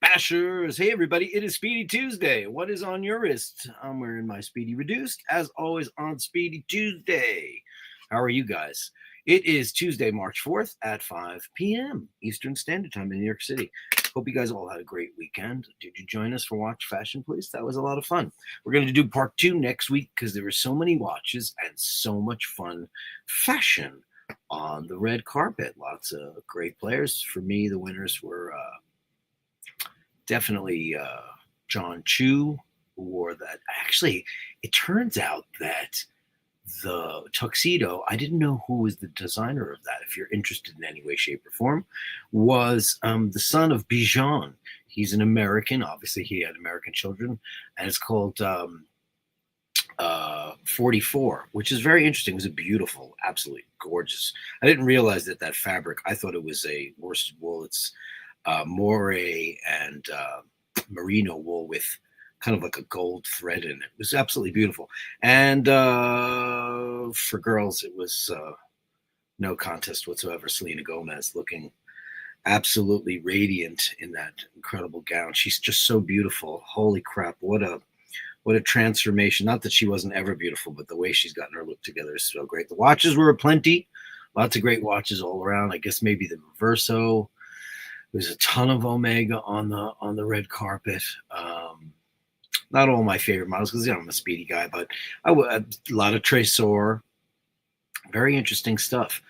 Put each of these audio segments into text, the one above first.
Bashers. Hey everybody, it is Speedy Tuesday. What is on your wrist? I'm wearing my Speedy Reduced, as always on Speedy Tuesday. How are you guys? It is Tuesday, March 4th at 5 p.m. Eastern Standard Time in New York City. Hope you guys all had a great weekend. Did you join us for Watch Fashion, please? That was a lot of fun. We're going to do part 2 next week because there were so many watches and so much fun fashion on the red carpet. Lots of great players. For me, the winners were definitely John Chu, who wore that. Actually, it turns out that the tuxedo, I didn't know who was the designer of that, if you're interested in any way, shape, or form, was the son of Bijan. He's an American. Obviously, he had American children, and it's called 44, which is very interesting. It was a beautiful, absolutely gorgeous. I didn't realize that fabric, I thought it was a worsted wool. It's moire and merino wool with kind of like a gold thread in it. It was absolutely beautiful. And for girls, it was no contest whatsoever. Selena Gomez looking absolutely radiant in that incredible gown. She's just so beautiful. Holy crap. What a transformation. Not that she wasn't ever beautiful, but the way she's gotten her look together is so great. The watches were aplenty. Lots of great watches all around. I guess maybe the Reverso. There's a ton of Omega on the red carpet. Not all my favorite models because I'm a Speedy guy, but a lot of Tresor. Very interesting stuff.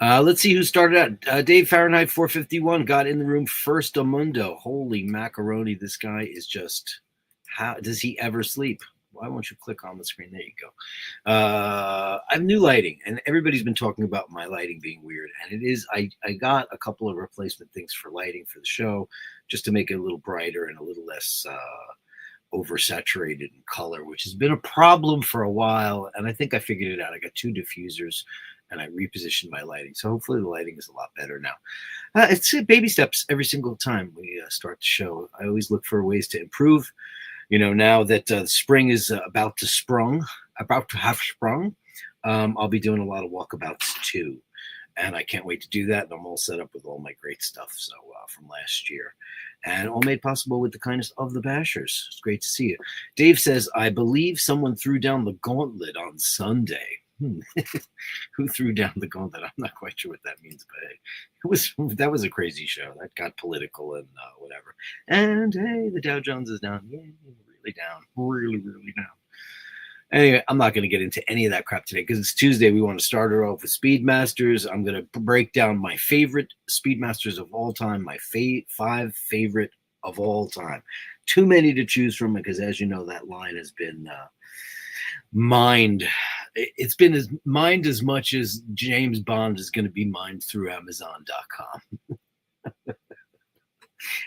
Let's see who started out. Dave Fahrenheit 451 got in the room first. Amundo. Holy macaroni! This guy is just. How does he ever sleep? Why won't you click on the screen? There you go. I have new lighting, and everybody's been talking about my lighting being weird, and it is. I got a couple of replacement things for lighting for the show, just to make it a little brighter and a little less oversaturated in color, which has been a problem for a while, and I think I figured it out. I got 2 diffusers, and I repositioned my lighting, so hopefully the lighting is a lot better now. It's baby steps every single time we start the show. I always look for ways to improve. You know, now that spring is about to have sprung, I'll be doing a lot of walkabouts too. And I can't wait to do that. And I'm all set up with all my great stuff from last year. And all made possible with the kindness of the Bashers. It's great to see you. Dave says, I believe someone threw down the gauntlet on Sunday. Who threw down the gauntlet? I'm not quite sure what that means, but that was a crazy show. That got political and whatever. And hey, the Dow Jones is down. Yeah, really down. Really, really down. Anyway, I'm not going to get into any of that crap today because it's Tuesday. We want to start her off with Speedmasters. I'm going to break down my favorite Speedmasters of all time, my 5 favorite of all time. Too many to choose from because, as you know, that line has been mined. It's been mined as much as James Bond is going to be mined through Amazon.com.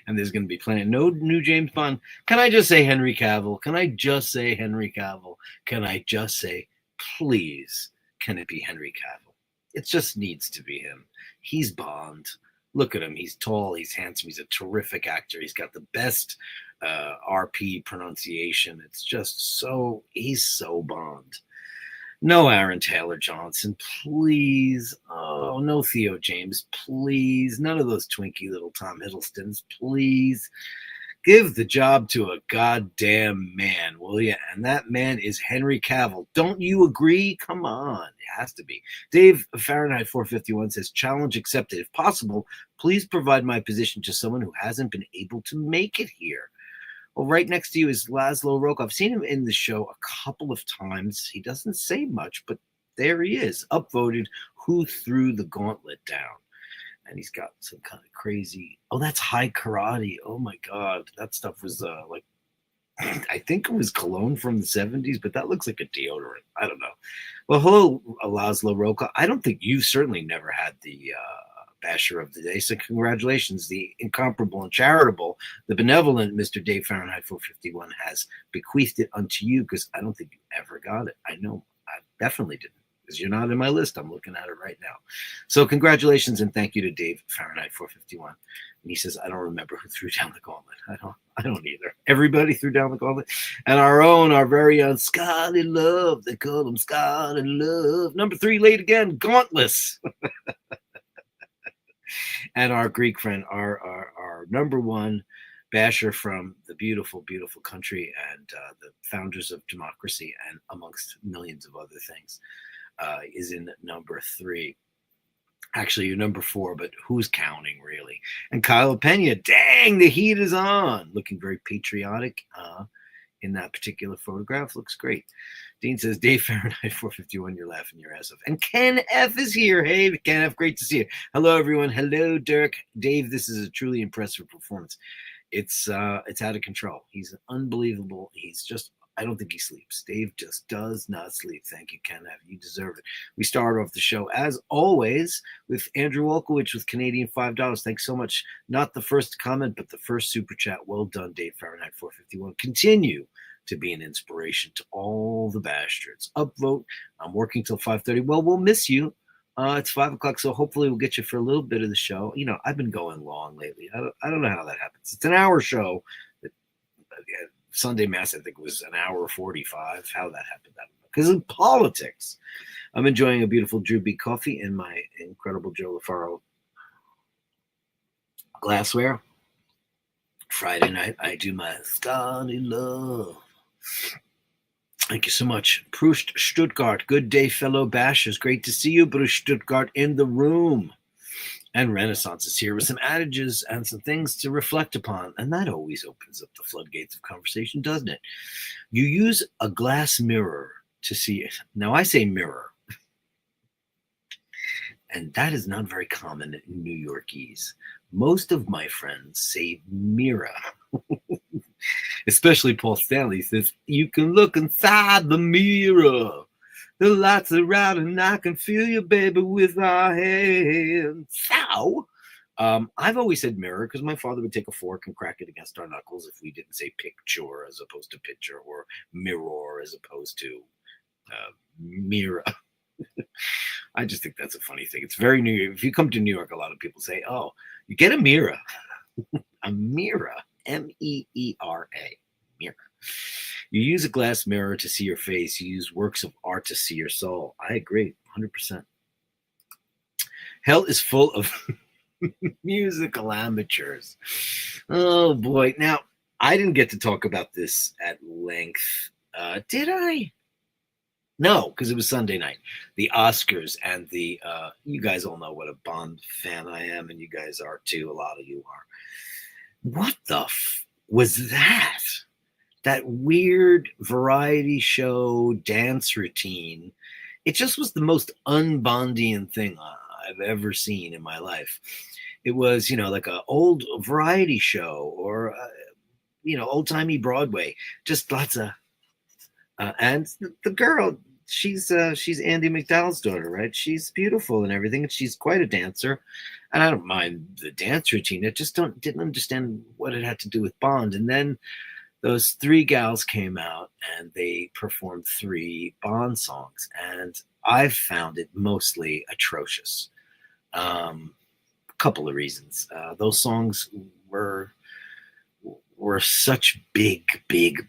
And there's going to be plenty. No new James Bond. Can I just say Henry Cavill? Can I just say Henry Cavill? Can I just say, please, can it be Henry Cavill? It just needs to be him. He's Bond. Look at him. He's tall. He's handsome. He's a terrific actor. He's got the best RP pronunciation. It's just so, he's so Bond. No Aaron Taylor Johnson, please. Oh, no Theo James, please. None of those Twinkie little Tom Hiddlestons, please. Give the job to a goddamn man, will you? And that man is Henry Cavill. Don't you agree? Come on. It has to be. Dave Fahrenheit 451 says, challenge accepted. If possible, please provide my position to someone who hasn't been able to make it here. Well, right next to you is Laszlo Roque. I've seen him in the show a couple of times. He doesn't say much, but there he is, upvoted who threw the gauntlet down. And he's got some kind of crazy, oh, that's high karate. Oh, my God. That stuff was like, I think it was cologne from the 70s, but that looks like a deodorant. I don't know. Well, hello, Laszlo Roque. I don't think you've certainly never had the Basher of the day. So congratulations, the incomparable and charitable, the benevolent Mr. Dave Fahrenheit 451 has bequeathed it unto you because I don't think you ever got it. I know I definitely didn't. because you're not in my list. I'm looking at it right now. So congratulations and thank you to Dave Fahrenheit 451. And he says, I don't remember who threw down the gauntlet. I don't either. Everybody threw down the gauntlet. And our very own Scotty Love. They call him Scotty Love. Number 3, late again, Gauntless. And our Greek friend, our number 1 basher from the beautiful, beautiful country and the founders of democracy and amongst millions of other things, is in number 3. Actually, you're number 4, but who's counting, really? And Kyle Pena, dang, the heat is on. Looking very patriotic in that particular photograph. Looks great. Dean says, Dave Fahrenheit 451, you're laughing your ass off. And Ken F is here. Hey, Ken F, great to see you. Hello, everyone. Hello, Dirk. Dave, this is a truly impressive performance. It's out of control. He's unbelievable. He's just, I don't think he sleeps. Dave just does not sleep. Thank you, Ken F. You deserve it. We started off the show, as always, with Andrew Wolkowicz with Canadian $5. Thanks so much. Not the first comment, but the first super chat. Well done, Dave Fahrenheit 451. Continue to be an inspiration to all the bastards. Upvote. I'm working till 5:30. Well, we'll miss you. It's 5 o'clock, so hopefully we'll get you for a little bit of the show. You know, I've been going long lately. I don't know how that happens. It's an hour show. Sunday Mass, I think, was an hour 45. How that happened, I don't know. Because of politics. I'm enjoying a beautiful Drew B coffee in my incredible Joe LaFaro glassware. Friday night, I do my Scotty Love. Thank you so much. Proust Stuttgart. Good day, fellow bashers. Great to see you, Bruce Stuttgart, in the room. And Renaissance is here with some adages and some things to reflect upon. And that always opens up the floodgates of conversation, doesn't it? You use a glass mirror to see it. Now, I say mirror. And that is not very common in New Yorkese. Most of my friends say mirror. Especially Paul Stanley says, you can look inside the mirror. The lights are out and I can feel you, baby, with our hands. So, I've always said mirror because my father would take a fork and crack it against our knuckles if we didn't say picture as opposed to picture, or mirror as opposed to mirror. I just think that's a funny thing. It's very New York. If you come to New York, a lot of people say, oh, you get a mirror. A mirror. M-E-E-R-A. Mirror. You use a glass mirror to see your face. You use works of art to see your soul. I agree, 100%. Hell is full of musical amateurs. Oh, boy. Now, I didn't get to talk about this at length. Did I? No, because it was Sunday night. The Oscars and the, you guys all know what a Bond fan I am, and you guys are too. A lot of you are. What the was that? That weird variety show dance routine. It just was the most un-Bondian thing I've ever seen in my life. It was, like an old variety show or, old-timey Broadway. Just lots of, and the girl, she's Andy McDowell's daughter, right? She's beautiful and everything, and she's quite a dancer. And I don't mind the dance routine. I just didn't understand what it had to do with Bond. And then those 3 gals came out and they performed 3 Bond songs, and I've found it mostly atrocious. A couple of reasons. Those songs were such big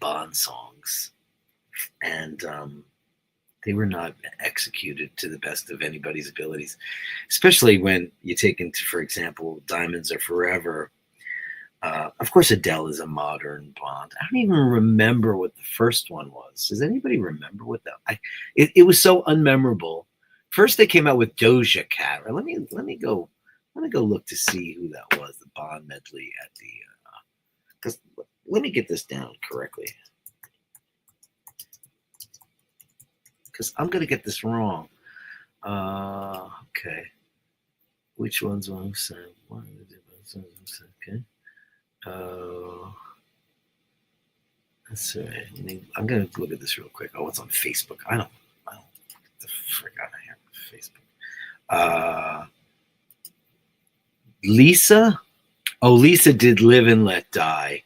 Bond songs, and they were not executed to the best of anybody's abilities, especially when you take into, for example, Diamonds Are Forever. Of course, Adele is a modern Bond. I don't even remember what the first one was. Does anybody remember what that? It was so unmemorable. First, they came out with Doja Cat. Let me go look to see who that was. The Bond medley at the. Because let me get this down correctly. Because I'm gonna get this wrong. Okay. Which one's what I'm saying? Okay. That's right. I'm gonna look at this real quick. Oh, it's on Facebook. I don't get the frick out of here. Facebook. Lisa. Oh, Lisa did Live and Let Die.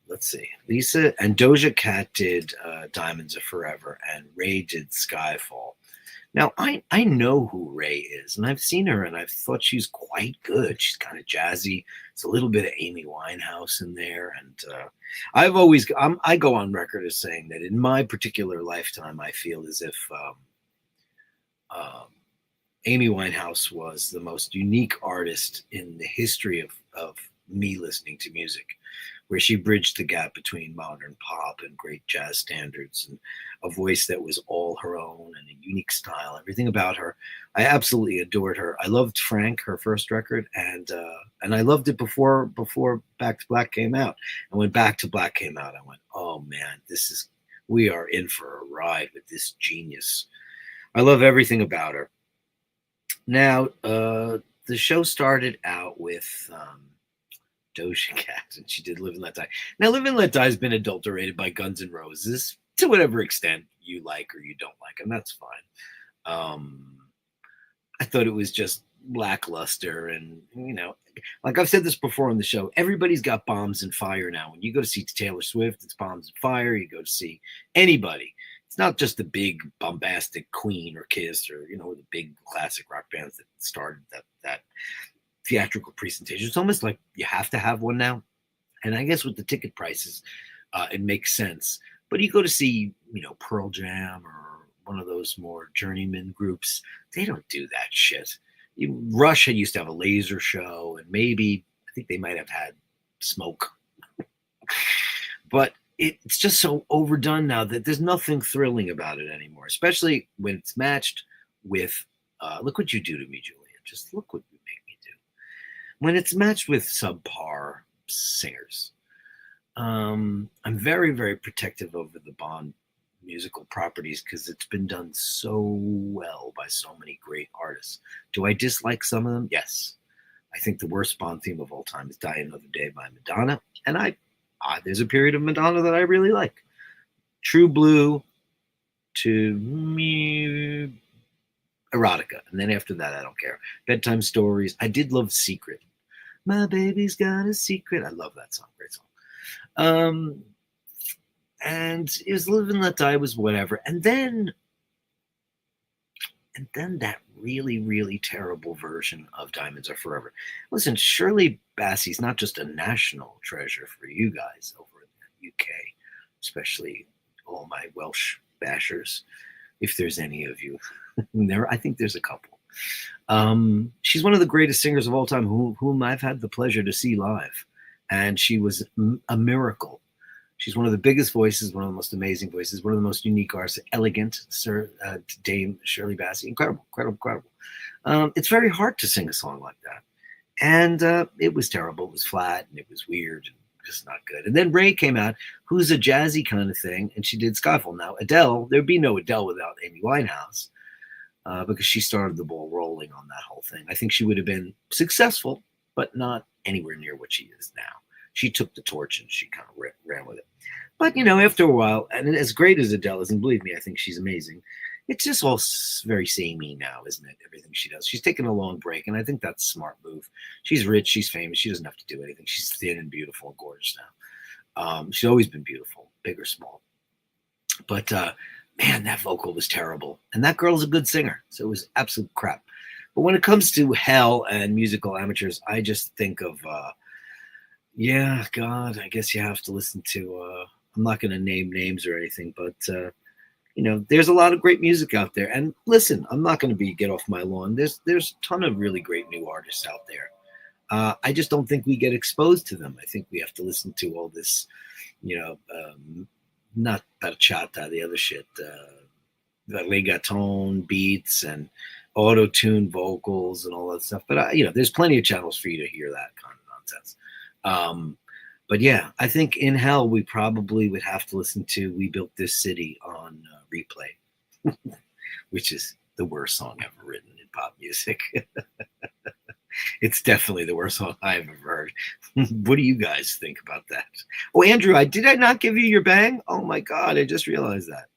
Let's let's see. Lisa and Doja Cat did Diamonds Are Forever, and Ray did Skyfall. Now, I know who Ray is, and I've seen her, and I've thought she's quite good. She's kind of jazzy. It's a little bit of Amy Winehouse in there, and I go on record as saying that in my particular lifetime, I feel as if Amy Winehouse was the most unique artist in the history of me listening to music, where she bridged the gap between modern pop and great jazz standards, and a voice that was all her own and a unique style. Everything about her, I absolutely adored her. I loved Frank, her first record, and I loved it before Back to Black came out. And when Back to Black came out, I went, oh man, we are in for a ride with this genius. I love everything about her. Now, the show started out with Doja Cat, and she did Live and Let Die. Now, Live and Let Die has been adulterated by Guns N' Roses to whatever extent you like or you don't like, and that's fine. I thought it was just lackluster, and, you know, like I've said this before on the show, everybody's got bombs and fire now. When you go to see Taylor Swift, it's bombs and fire. You go to see anybody. It's not just the big bombastic Queen or Kiss or, you know, the big classic rock bands that started that theatrical presentation. It's almost like you have to have one now. And I guess with the ticket prices, it makes sense. But you go to see, you know, Pearl Jam or one of those more journeyman groups, they don't do that shit. Rush used to have a laser show, and maybe, I think they might have had Smoke. But it's just so overdone now that there's nothing thrilling about it anymore, especially when it's matched with, look what you do to me, Julia. Just look what you make me do. When it's matched with subpar singers. I'm very, very protective over the Bond musical properties because it's been done so well by so many great artists. Do I dislike some of them? Yes. I think the worst Bond theme of all time is Die Another Day by Madonna. And there's a period of Madonna that I really like. True Blue to me, erotica. And then after that, I don't care. Bedtime Stories. I did love Secret. My baby's got a secret. I love that song. Great song. And it was Live and Let Die was whatever. And then that really, really terrible version of Diamonds Are Forever. Listen, Shirley Bassey's not just a national treasure for you guys over in the UK, especially all my Welsh bashers, if there's any of you. I think there's a couple. She's one of the greatest singers of all time whom I've had the pleasure to see live. And she was a miracle. She's one of the biggest voices, one of the most amazing voices, one of the most unique artists, elegant, Dame Shirley Bassey. Incredible, incredible, incredible. It's very hard to sing a song like that. And it was terrible. It was flat, and it was weird, and just not good. And then Ray came out, who's a jazzy kind of thing, and she did Skyfall. Now, Adele, there'd be no Adele without Amy Winehouse, because she started the ball rolling on that whole thing. I think she would have been successful, but not anywhere near what she is now. She took the torch and she kind of ran with it. But, you know, after a while, and as great as Adele is, and believe me, I think she's amazing, it's just all very samey now, isn't it? Everything she does. She's taken a long break, and I think that's a smart move. She's rich. She's famous. She doesn't have to do anything. She's thin and beautiful and gorgeous now. She's always been beautiful, big or small. But, man, that vocal was terrible. And that girl's a good singer, so it was absolute crap. But when it comes to hell and musical amateurs, I just think of... yeah, God, I guess you have to listen to, I'm not going to name names or anything, but, you know, there's a lot of great music out there. And listen, I'm not going to get off my lawn. There's a ton of really great new artists out there. I just don't think we get exposed to them. I think we have to listen to all this, you know, not bachata, the other shit, reggaeton beats and auto-tune vocals and all that stuff. But, you know, there's plenty of channels for you to hear that kind of nonsense. But yeah, I think in hell we probably would have to listen to We Built This City on replay, which is the worst song ever written in pop music. It's definitely the worst song I've ever heard. What do you guys think about that? Oh, Andrew, did I not give you your bang? Oh my God, I just realized that.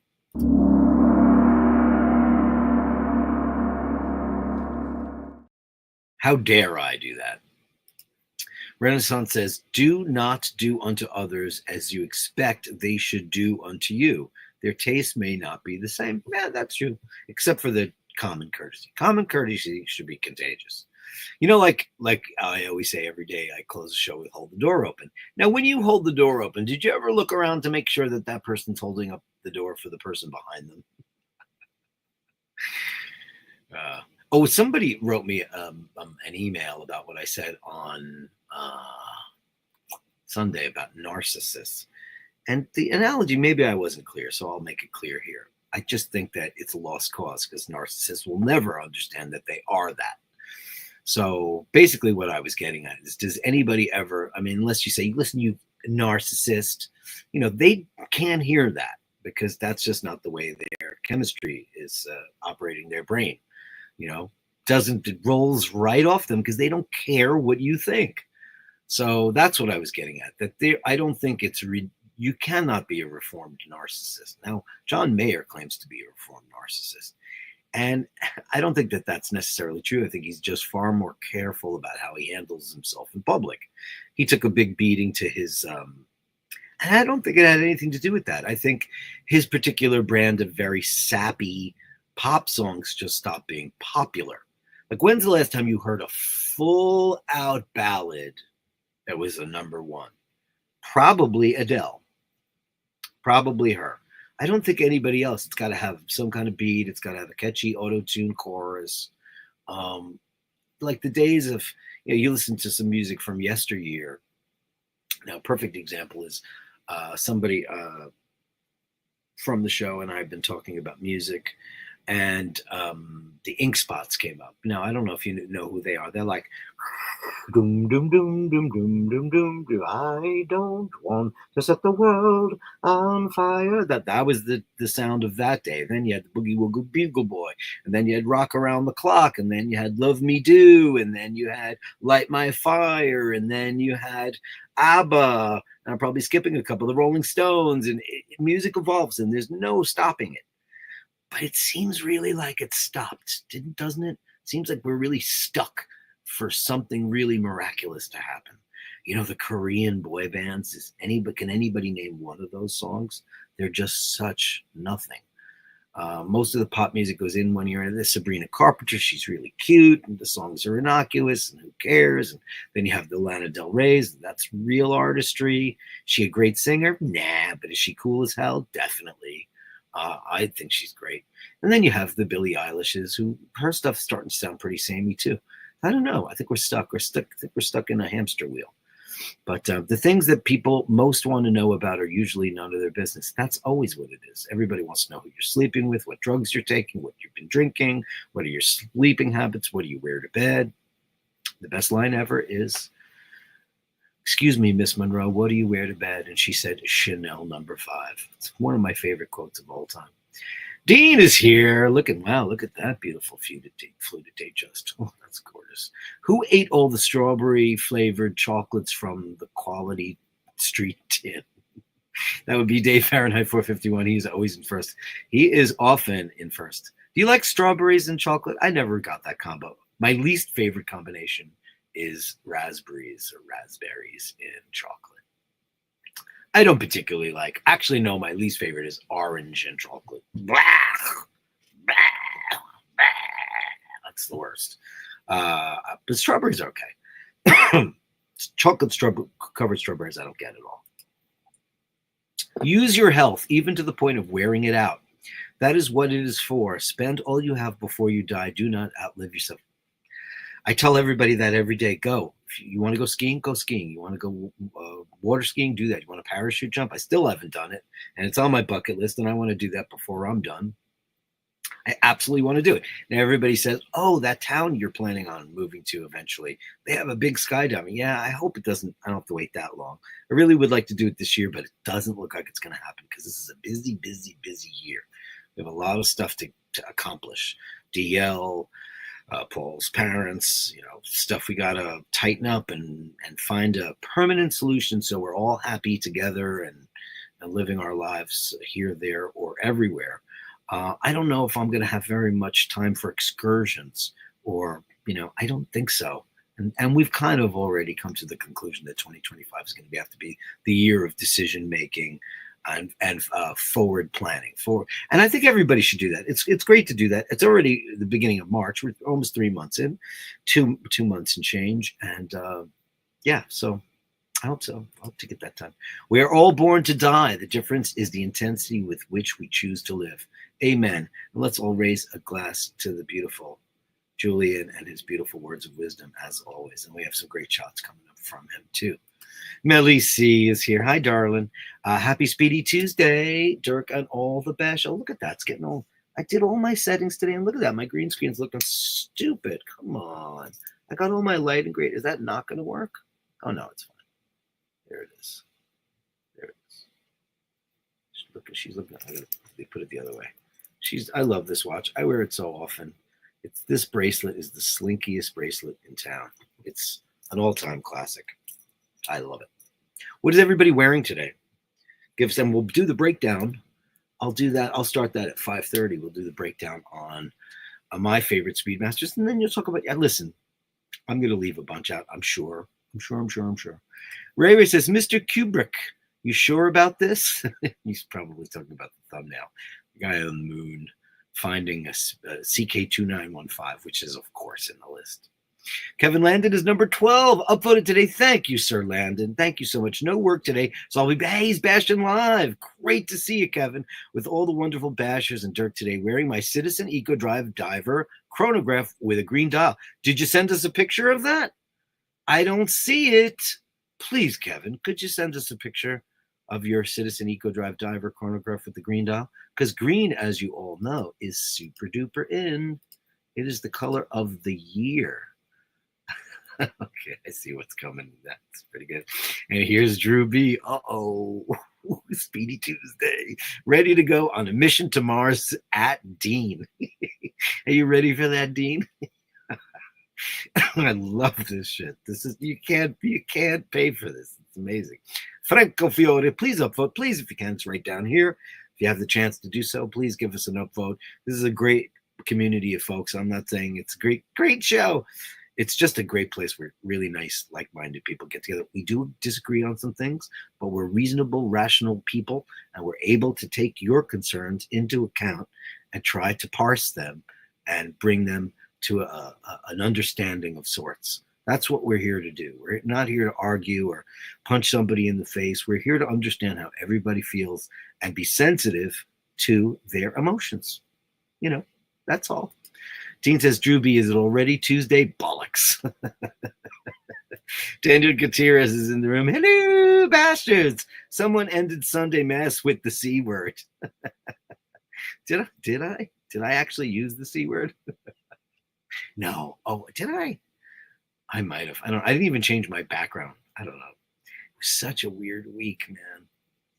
How dare I do that? Renaissance says, do not do unto others as you expect they should do unto you. Their taste may not be the same. Yeah, that's true, except for the common courtesy. Common courtesy should be contagious. You know, like I always say every day, I close the show with hold the door open. Now, when you hold the door open, did you ever look around to make sure that that person's holding up the door for the person behind them? Oh, somebody wrote me an email about what I said on Sunday about narcissists. And the analogy, maybe I wasn't clear, so I'll make it clear here. I just think that it's a lost cause because narcissists will never understand that they are that. So basically, what I was getting at is, does anybody ever, I mean, unless you say, listen, you narcissist, you know, they can't hear that because that's just not the way their chemistry is operating their brain. You know, it rolls right off them because they don't care what you think. So that's what I was getting at. I don't think you cannot be a reformed narcissist. Now, John Mayer claims to be a reformed narcissist. And I don't think that that's necessarily true. I think he's just far more careful about how he handles himself in public. He took a big beating to his, and I don't think it had anything to do with that. I think his particular brand of very sappy pop songs just stopped being popular. Like, when's the last time you heard a full out ballad that was a number one? Probably Adele. Probably her. I don't think anybody else. It's got to have some kind of beat. It's got to have a catchy auto-tune chorus. Like the days of, you listen to some music from yesteryear. Now, a perfect example is somebody from the show and I have been talking about music, and the Ink Spots came up. Now, I don't know if you know who they are. They're like, doom, doom, doom, doom, doom, doom, doom, doom. I don't want to set the world on fire. That was the sound of that day. Then you had the Boogie Woogie Bugle Boy, and then you had Rock Around the Clock, and then you had Love Me Do, and then you had Light My Fire, and then you had ABBA. And I'm probably skipping a couple of the Rolling Stones, and music evolves, and there's no stopping it. But it seems really like it stopped, doesn't it? Seems like we're really stuck for something really miraculous to happen. You know, the Korean boy bands, can anybody name one of those songs? They're just such nothing. Most of the pop music goes in one ear, and this Sabrina Carpenter, she's really cute, and the songs are innocuous, and who cares? And then you have the Lana Del Rey's, that's real artistry. She a great singer? Nah, but is she cool as hell? Definitely. I think she's great. And then you have the Billie Eilishes, who her stuff's starting to sound pretty samey too. I don't know. I think we're stuck. I think we're stuck in a hamster wheel. But the things that people most want to know about are usually none of their business. That's always what it is. Everybody wants to know who you're sleeping with, what drugs you're taking, what you've been drinking, what are your sleeping habits, what do you wear to bed. The best line ever is, "Excuse me, Miss Monroe, what do you wear to bed?" And she said, "Chanel number 5. It's one of my favorite quotes of all time. Dean is here. Look at that beautiful fluted just. Oh, that's gorgeous. Who ate all the strawberry flavored chocolates from the Quality Street tin? That would be Dave Fahrenheit 451. He's always in first. He is often in first. Do you like strawberries and chocolate? I never got that combo. My least favorite combination is raspberries in chocolate. I don't particularly like. Actually, no, my least favorite is orange and chocolate. Blah, blah, blah. That's the worst. But strawberries are okay. Chocolate covered strawberries, I don't get at all. Use your health, even to the point of wearing it out. That is what it is for. Spend all you have before you die. Do not outlive yourself. I tell everybody that every day. Go. If you want to go skiing, go skiing. You want to go water skiing, do that. You want to parachute jump? I still haven't done it, and it's on my bucket list, and I want to do that before I'm done. I absolutely want to do it. Now, everybody says, oh, that town you're planning on moving to eventually, they have a big skydiving. Yeah, I hope it doesn't. I don't have to wait that long. I really would like to do it this year, but it doesn't look like it's going to happen because this is a busy, busy, busy year. We have a lot of stuff to accomplish. DL, Paul's parents, stuff we got to tighten up and find a permanent solution so we're all happy together and living our lives here, there, or everywhere. I don't know if I'm going to have very much time for excursions or, I don't think so. And we've kind of already come to the conclusion that 2025 is going to have to be the year of decision making and forward planning. And I think everybody should do that. It's great to do that. It's already the beginning of March. We're almost 3 months in, two months and change. And yeah, so I hope so. I hope to get that time. We are all born to die. The difference is the intensity with which we choose to live. Amen. And let's all raise a glass to the beautiful Julian and his beautiful words of wisdom, as always. And we have some great shots coming up from him, too. Melly C is here. Hi, darling. Happy Speedy Tuesday, Dirk, and all the bash. Oh, look at that. It's getting all. I did all my settings today, and look at that. My green screen's looking stupid. Come on. I got all my lighting great. Is that not going to work? Oh, no, it's fine. There it is. There it is. She's looking. They put it the other way. I love this watch. I wear it so often. This bracelet is the slinkiest bracelet in town. It's an all-time classic. I love it. What is everybody wearing today? Give them. We'll do the breakdown. I'll do that. I'll start that at 5:30. We'll do the breakdown on my favorite Speedmasters, and then you'll talk about. Yeah, listen, I'm going to leave a bunch out. I'm sure. Ray Ray says, Mr. Kubrick, you sure about this? He's probably talking about the thumbnail. The guy on the moon finding a CK2915, which is, of course, in the list. Kevin Landon is number 12, upvoted today. Thank you, Sir Landon. Thank you so much. No work today, so I'll be he's bashing live. Great to see you, Kevin, with all the wonderful bashers and Dirk today, wearing my Citizen Eco Drive Diver chronograph with a green dial. Did you send us a picture of that? I don't see it. Please, Kevin, could you send us a picture of your Citizen Eco Drive Diver chronograph with the green dial? Because green, as you all know, is super duper in. It is the color of the year. Okay, I see what's coming. That's pretty good. And here's Drew B. Uh-oh. Speedy Tuesday. Ready to go on a mission to Mars at Dean. Are you ready for that, Dean? I love this shit. This is you can't pay for this. It's amazing. Franco Fiore, please upvote. Please, if you can, it's right down here. If you have the chance to do so, please give us an upvote. This is a great community of folks. I'm not saying it's a great show. It's just a great place where really nice, like-minded people get together. We do disagree on some things, but we're reasonable, rational people, and we're able to take your concerns into account and try to parse them and bring them to an understanding of sorts. That's what we're here to do. We're not here to argue or punch somebody in the face. We're here to understand how everybody feels and be sensitive to their emotions. You know, that's all. Dean says, Drew B, is it already Tuesday? Bollocks. Daniel Gutierrez is in the room. Hello, bastards. Someone ended Sunday Mass with the C word. Did I actually use the C word? No. Oh, did I? I might have. I didn't even change my background. I don't know. It was such a weird week, man.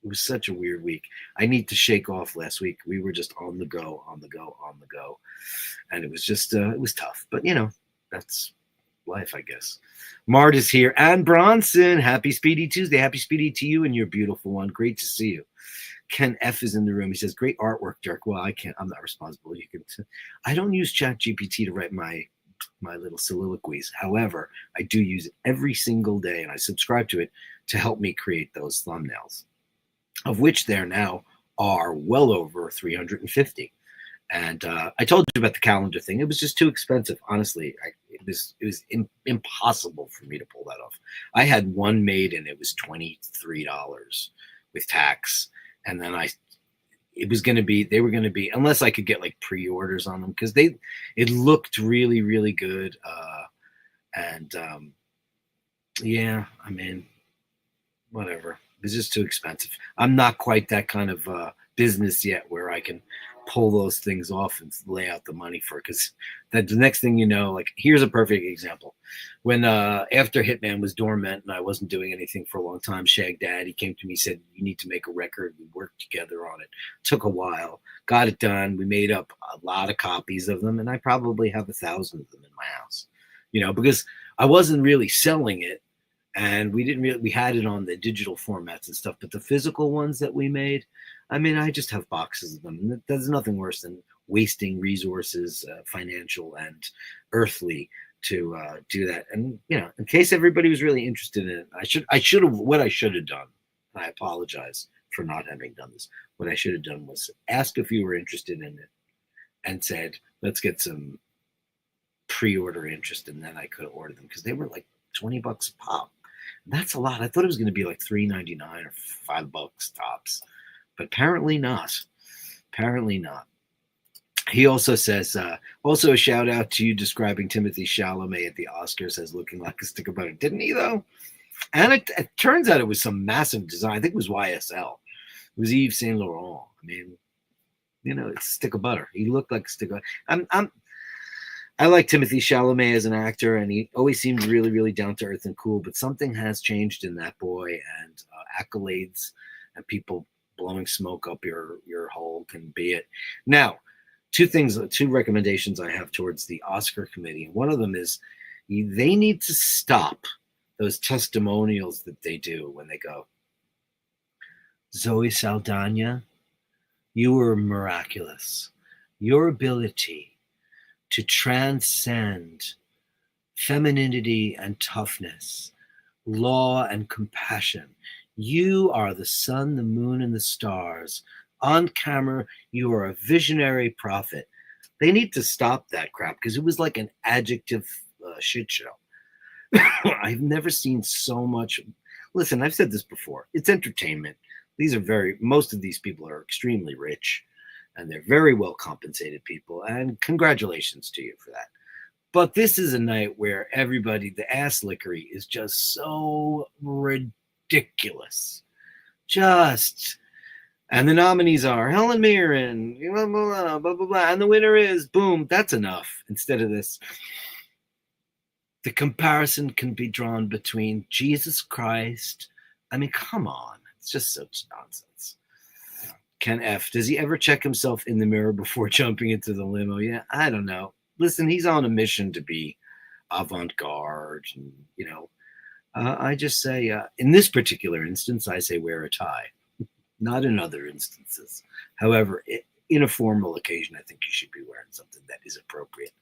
It was such a weird week. I need to shake off last week. We were just on the go. And it was just, it was tough. But, you know, that's life, I guess. Mart is here. And Bronson, happy Speedy Tuesday. Happy Speedy to you and your beautiful one. Great to see you. Ken F is in the room. He says, great artwork, Dirk. Well, I'm not responsible. I don't use ChatGPT to write my little soliloquies. However, I do use it every single day, and I subscribe to it to help me create those thumbnails, of which there now are well over 350. And I told you about the calendar thing. It was just too expensive. Honestly, it was impossible for me to pull that off. I had one made, and it was $23 with tax. And then they were going to be, unless I could get like pre-orders on them, because it looked really, really good. Yeah, I mean, whatever. It was just too expensive. I'm not quite that kind of business yet where I can pull those things off and lay out the money for it. Because the next thing you know, like, here's a perfect example. When after Hitman was dormant and I wasn't doing anything for a long time, Shag Dad, he came to me, said, you need to make a record. We worked together on it. Took a while, got it done. We made up a lot of copies of them, and I probably have 1,000 of them in my house, you know, because I wasn't really selling it. And we had it on the digital formats and stuff, but the physical ones that we made, I mean, I just have boxes of them. And there's nothing worse than wasting resources, financial and earthly, do that. And in case everybody was really interested in it, I should have what I should have done. I apologize for not having done this. What I should have done was ask if you were interested in it and said, let's get some pre-order interest, and then I could have ordered them because they were like $20 a pop. That's a lot. I thought it was going to be like $3.99 or $5 tops, but apparently not. Apparently not. He also says, also a shout out to you describing Timothée Chalamet at the Oscars as looking like a stick of butter. Didn't he though? And it turns out it was some massive design. I think it was YSL. It was Yves Saint Laurent. I mean, it's a stick of butter. He looked like a stick of butter. I like Timothée Chalamet as an actor, and he always seemed really, really down to earth and cool. But something has changed in that boy, and accolades and people blowing smoke up your hole can be it. Now, two recommendations I have towards the Oscar committee. One of them is they need to stop those testimonials that they do when they go, Zoe Saldana, you were miraculous. Your ability to transcend femininity and toughness, law and compassion. You are the sun, the moon, and the stars. On camera, you are a visionary prophet. They need to stop that crap because it was like an adjective shit show. I've never seen so much. Listen, I've said this before. It's entertainment. Most of these people are extremely rich, and they're very well compensated people, and congratulations to you for that. But this is a night where everybody, the ass lickery is just so ridiculous. And the nominees are Helen Mirren, blah, blah, blah, blah, blah, and the winner is, boom, that's enough. Instead of this, the comparison can be drawn between Jesus Christ. I mean, come on. It's just such nonsense. Ken F. Does he ever check himself in the mirror before jumping into the limo? Yeah, I don't know. Listen, he's on a mission to be avant-garde. And, I just say, in this particular instance, I say wear a tie. Not in other instances. However, in a formal occasion, I think you should be wearing something that is appropriate.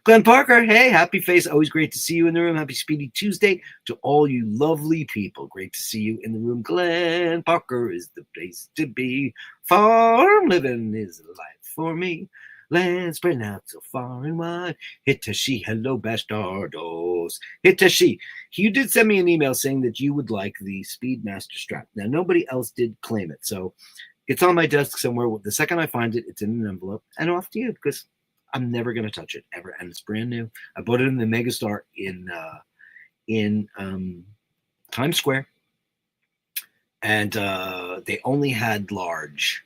Glenn Parker, hey, happy face. Always great to see you in the room. Happy Speedy Tuesday to all you lovely people. Great to see you in the room. Glenn Parker is the place to be. Farm living is life for me. Land spreading out so far and wide. Hitashi, hello, bastardos. Hitashi, you did send me an email saying that you would like the Speedmaster strap. Now, nobody else did claim it, so it's on my desk somewhere. The second I find it, it's in an envelope, and off to you, because I'm never going to touch it, ever, and it's brand new. I bought it in the Megastar in Times Square, and they only had large.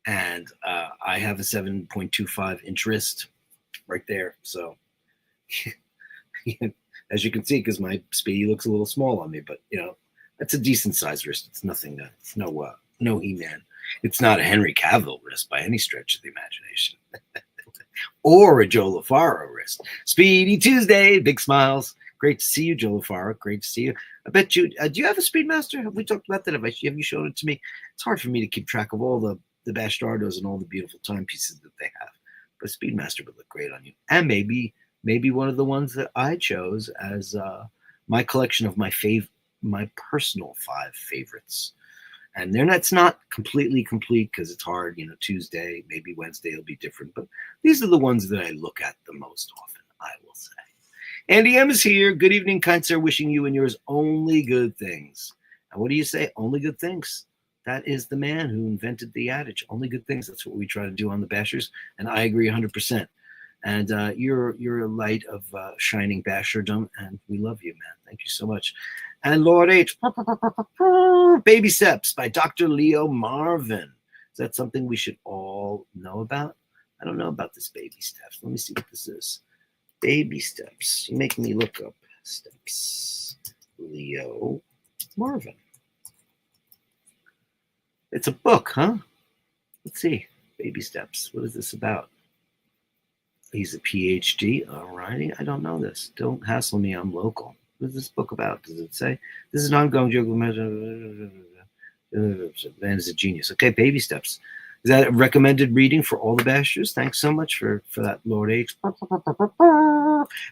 And I have a 7.25 inch wrist right there. So as you can see, because my Speedy looks a little small on me, but that's a decent sized wrist. It's nothing. It's no He-Man. It's not a Henry Cavill wrist by any stretch of the imagination, or a Joe LaFaro wrist. Speedy Tuesday, big smiles. Great to see you, Joe LaFaro. Great to see you. I bet you. Do you have a Speedmaster? Have we talked about that? Have you shown it to me? It's hard for me to keep track of all the Bastardos and all the beautiful timepieces that they have. But Speedmaster would look great on you. And maybe one of the ones that I chose as my collection of my personal 5 favorites. And that's not completely complete because it's hard, Tuesday, maybe Wednesday will be different. But these are the ones that I look at the most often, I will say. Andy M is here. Good evening, kind sir. Wishing you and yours only good things. And what do you say? Only good things. That is the man who invented the adage. Only good things. That's what we try to do on the Bashers. And I agree 100%. And you're a light of shining Basherdom. And we love you, man. Thank you so much. And Lord H. Baby Steps by Dr. Leo Marvin. Is that something we should all know about? I don't know about this Baby Steps. Let me see what this is. Baby Steps. You make me look up steps. Leo Marvin. It's a book, huh? Let's see. Baby Steps. What is this about? He's a PhD. All righty. I don't know this. Don't hassle me. I'm local. What is this book about? Does it say? This is an ongoing joke. Man is a genius. Okay, Baby Steps. Is that a recommended reading for all the Bashers? Thanks so much for that, Lord H.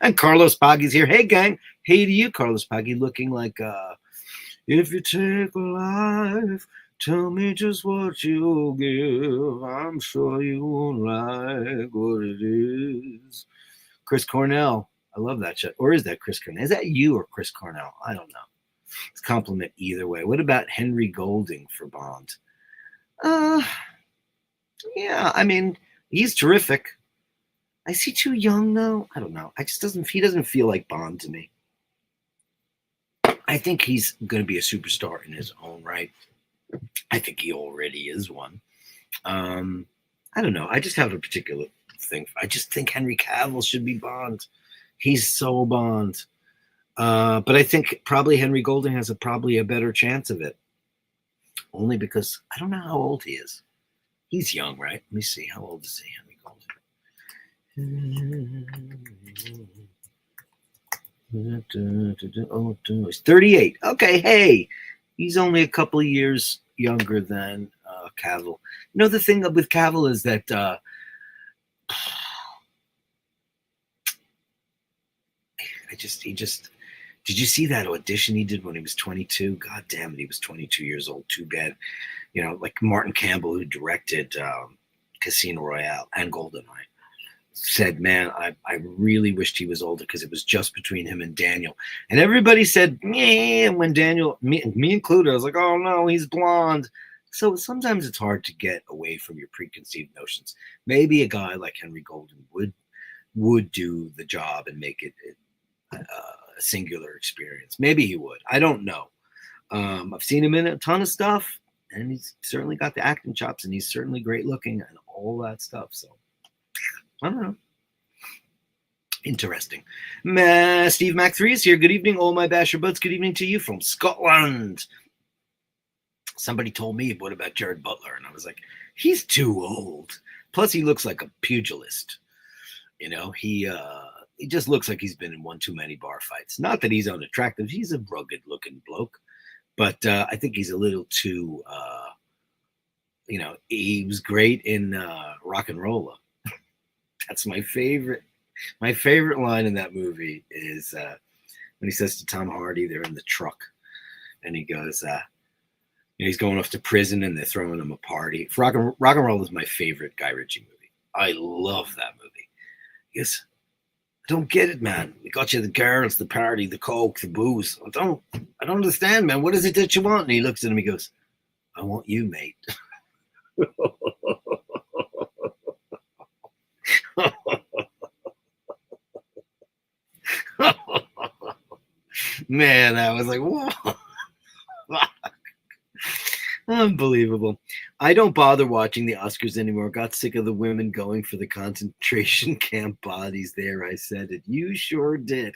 And Carlos Paggi's here. Hey, gang. Hey to you, Carlos Paggi, looking like, if you take a life, tell me just what you'll give. I'm sure you won't like what it is. Chris Cornell. I love that shit. Or is that Chris Cornell? Is that you or Chris Cornell? I don't know. It's a compliment either way. What about Henry Golding for Bond? Yeah, I mean, he's terrific. Is he too young though? I don't know. He doesn't feel like Bond to me. I think he's going to be a superstar in his own right. I think he already is one. I don't know. I just have a particular thing. I just think Henry Cavill should be Bond. He's so Bond. But I think probably Henry Golding has probably a better chance of it. Only because I don't know how old he is. He's young, right? Let me see. How old is he, Henry Golding? Oh, he's 38. Okay, hey. He's only a couple of years younger than Cavill. You know, the thing with Cavill is that did you see that audition he did when he was 22? God damn it, he was 22 years old. Too bad. You know, like Martin Campbell, who directed Casino Royale and GoldenEye, said, man, I really wished he was older because it was just between him and Daniel. And everybody said, yeah, when Daniel, me included, I was like, oh no, he's blonde. So sometimes it's hard to get away from your preconceived notions. Maybe a guy like Henry Golding would do the job and make it a singular experience. Maybe he would. I don't know. I've seen him in a ton of stuff, and he's certainly got the acting chops, and he's certainly great looking and all that stuff. So I don't know. Interesting. Steve Mac 3 is here. Good evening, all my Basher buds. Good evening to you from Scotland. Somebody told me, what about Jared Butler? And I was like, he's too old. Plus, he looks like a pugilist. You know, he just looks like he's been in one too many bar fights. Not that he's unattractive. He's a rugged-looking bloke. But I think he's a little too, he was great in Rock and Rolla. That's my favorite. My favorite line in that movie is when he says to Tom Hardy, they're in the truck, and he goes, he's going off to prison, and they're throwing him a party. Rock and Roll is my favorite Guy Ritchie movie. I love that movie. He goes, I don't get it, man. We got you the girls, the party, the coke, the booze. I don't understand, man. What is it that you want? And he looks at him, he goes, I want you, mate. Man, I was like, whoa. Unbelievable. I don't bother watching the Oscars anymore. Got sick of the women going for the concentration camp bodies there. I said it. You sure did.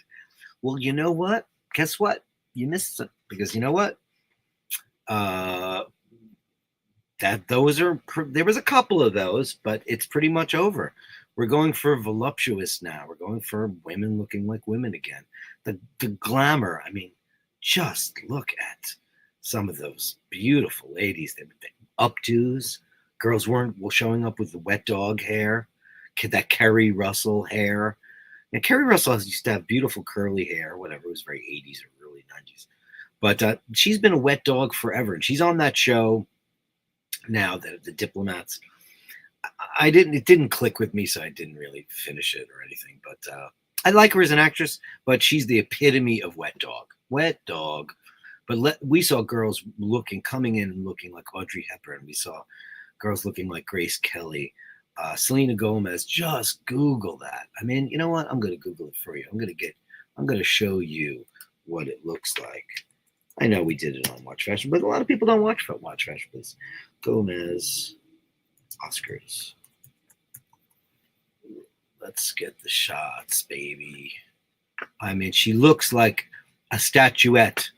Well, you know what? Guess what? You missed it. Because you know what? There was a couple of those, but it's pretty much over. We're going for voluptuous now. We're going for women looking like women again. The glamour. I mean, just look at some of those beautiful ladies. They updos. Girls weren't showing up with the wet dog hair, that Kerry Russell hair. Now, Kerry Russell used to have beautiful curly hair, whatever. It was very 80s or early 90s. But she's been a wet dog forever, and she's on that show now, the Diplomats. It didn't click with me, so I didn't really finish it or anything. But I like her as an actress, but she's the epitome of wet dog. Wet dog. But we saw girls coming in and looking like Audrey Hepburn. We saw girls looking like Grace Kelly, Selena Gomez. Just Google that. I mean, you know what? I'm going to Google it for you. I'm going to show you what it looks like. I know we did it on Watch Fashion, but a lot of people don't watch Fashion, please. Gomez Oscars. Let's get the shots, baby. I mean, she looks like a statuette.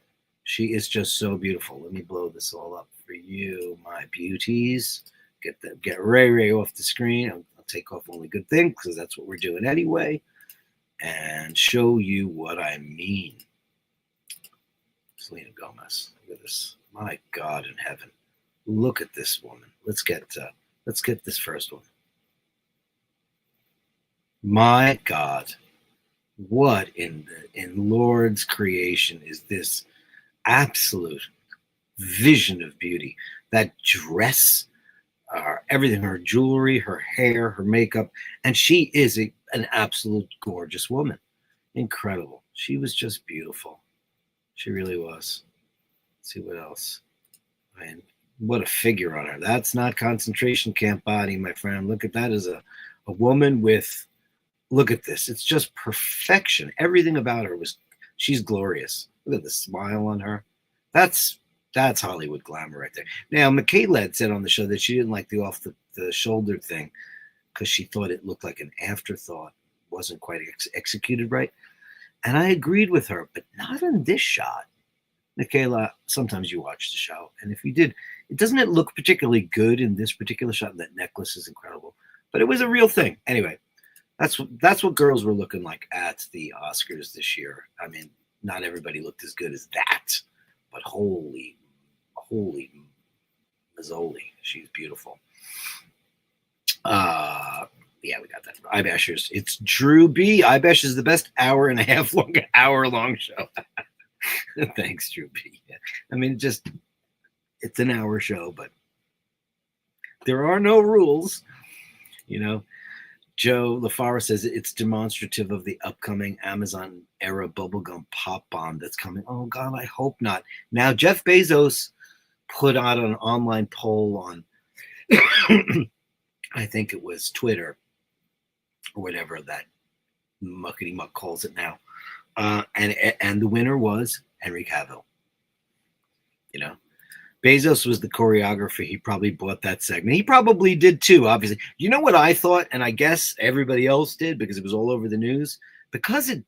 She is just so beautiful. Let me blow this all up for you, my beauties. Get Ray off the screen. I'll take off only good things because that's what we're doing anyway. And show you what I mean. Selena Gomez. Look at this. My God in heaven. Look at this woman. Let's get Let's get this first one. My God, what in Lord's creation is this absolute vision of beauty? That dress, everything, her jewelry, her hair, her makeup, and she is an absolute gorgeous woman. Incredible. She was just beautiful. She really was. Let's see what else. Man, what a figure on her. That's not concentration camp body, my friend. Look at that as a woman with, look at this. It's just perfection. Everything about her she's glorious. Look at the smile on her. That's Hollywood glamour right there. Now, Michaela had said on the show that she didn't like the off the shoulder thing because she thought it looked like an afterthought. Wasn't quite executed right. And I agreed with her, but not in this shot. Michaela, sometimes you watch the show, and if you did, doesn't it look particularly good in this particular shot? That necklace is incredible, but it was a real thing. Anyway, that's what girls were looking like at the Oscars this year. I mean, not everybody looked as good as that, but holy mazzoli, she's beautiful. Yeah, we got that. iBashers. It's Drew B. iBashers is the best hour and a half long show. Thanks, Drew B. Yeah. I mean, it's an hour show, but there are no rules. You know, Joe LaFara says it's demonstrative of the upcoming Amazon era bubblegum pop bomb that's coming. Oh, God, I hope not. Now, Jeff Bezos put out an online poll on, I think it was Twitter or whatever that muckety muck calls it now. And the winner was Henry Cavill. You know, Bezos was the choreographer. He probably bought that segment. He probably did too, obviously. You know what I thought, and I guess everybody else did because it was all over the news? Because it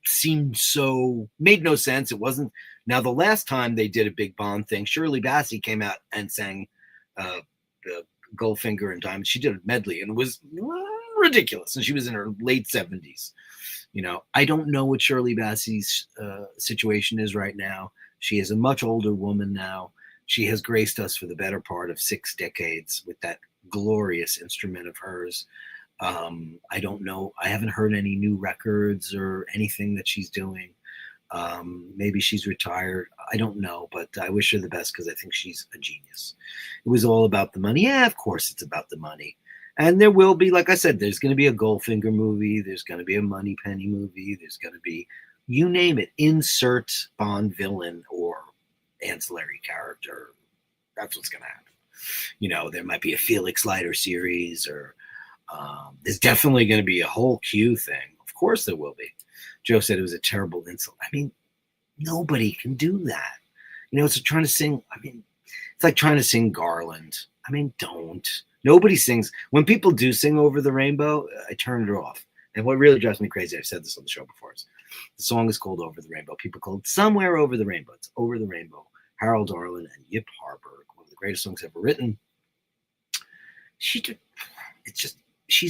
made no sense. It wasn't. Now, the last time they did a big Bond thing, Shirley Bassey came out and sang the Goldfinger and Diamond. She did a medley, and it was ridiculous. And she was in her late 70s. You know, I don't know what Shirley Bassey's situation is right now. She is a much older woman now. She has graced us for the better part of 6 decades with that glorious instrument of hers. I don't know. I haven't heard any new records or anything that she's doing. Maybe she's retired. I don't know, but I wish her the best because I think she's a genius. It was all about the money. Yeah, of course it's about the money. And there will be, like I said, there's going to be a Goldfinger movie. There's going to be a Moneypenny movie. There's going to be, you name it, insert Bond villain or ancillary character. That's what's going to happen. You know, there might be a Felix Leiter series, or there's definitely going to be a whole Q thing. Of course there will be. Joe said it was a terrible insult. I mean, nobody can do that. You know, it's trying to sing. I mean, it's like trying to sing Garland. I mean, don't. Nobody sings. When people do sing Over the Rainbow, I turn it off. And what really drives me crazy, I've said this on the show before, is the song is called Over the Rainbow. People call it Somewhere Over the Rainbow. It's Over the Rainbow. Harold Arlen and Yip Harburg, one of the greatest songs ever written. She's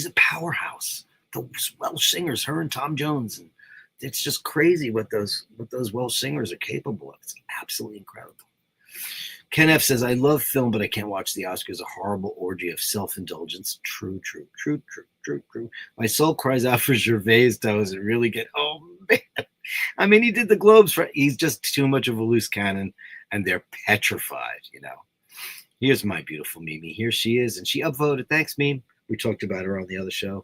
a powerhouse. Those Welsh singers, her and Tom Jones, and it's just crazy what those Welsh singers are capable of. It's absolutely incredible. Ken F says, I love film, but I can't watch the Oscars. A horrible orgy of self-indulgence. True. My soul cries out for Gervais, does it really get, oh, man. I mean, he did the Globes. He's just too much of a loose cannon, and they're petrified, you know. Here's my beautiful Mimi. Here she is, and she upvoted. Thanks, Meme. We talked about her on the other show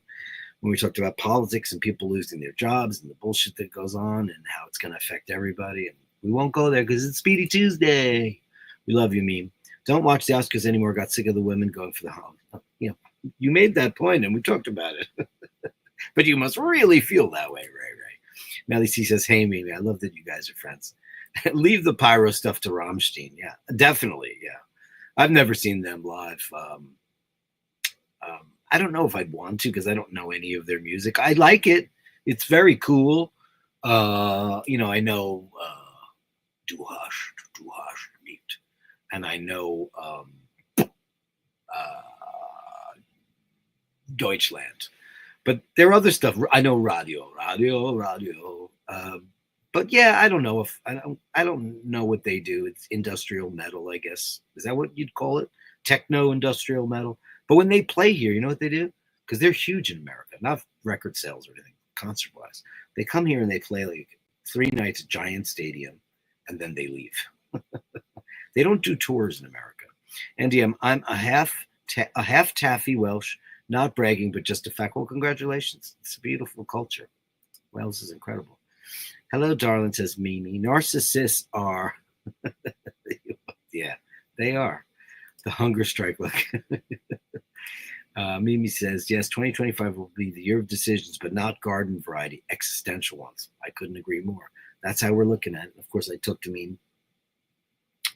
when we talked about politics and people losing their jobs and the bullshit that goes on and how it's going to affect everybody. And we won't go there because it's Speedy Tuesday. We love you, Meme. Don't watch the Oscars anymore. Got sick of the women going for the home. You know, you made that point, and we talked about it. But you must really feel that way, right? Melly C says, hey, Mimi, I love that you guys are friends. Leave the pyro stuff to Rammstein. Yeah, definitely, yeah. I've never seen them live. I don't know if I'd want to because I don't know any of their music. I like it. It's very cool. You know, I know Du hast nicht. And I know Deutschland. But there are other stuff. I know radio. But yeah, I don't know if I don't know what they do. It's industrial metal, I guess. Is that what you'd call it? Techno industrial metal. But when they play here, you know what they do? Because they're huge in America, not record sales or anything, concert-wise. They come here and they play like 3 nights at Giant Stadium, and then they leave. They don't do tours in America. Andy, I'm a half taffy Welsh, not bragging, but just a fact. Well, congratulations. It's a beautiful culture. Wales is incredible. Hello, darling, says Mimi. Narcissists are, yeah, they are. The hunger strike. Look. Mimi says, yes, 2025 will be the year of decisions, but not garden variety, existential ones. I couldn't agree more. That's how we're looking at it. Of course, I took to mean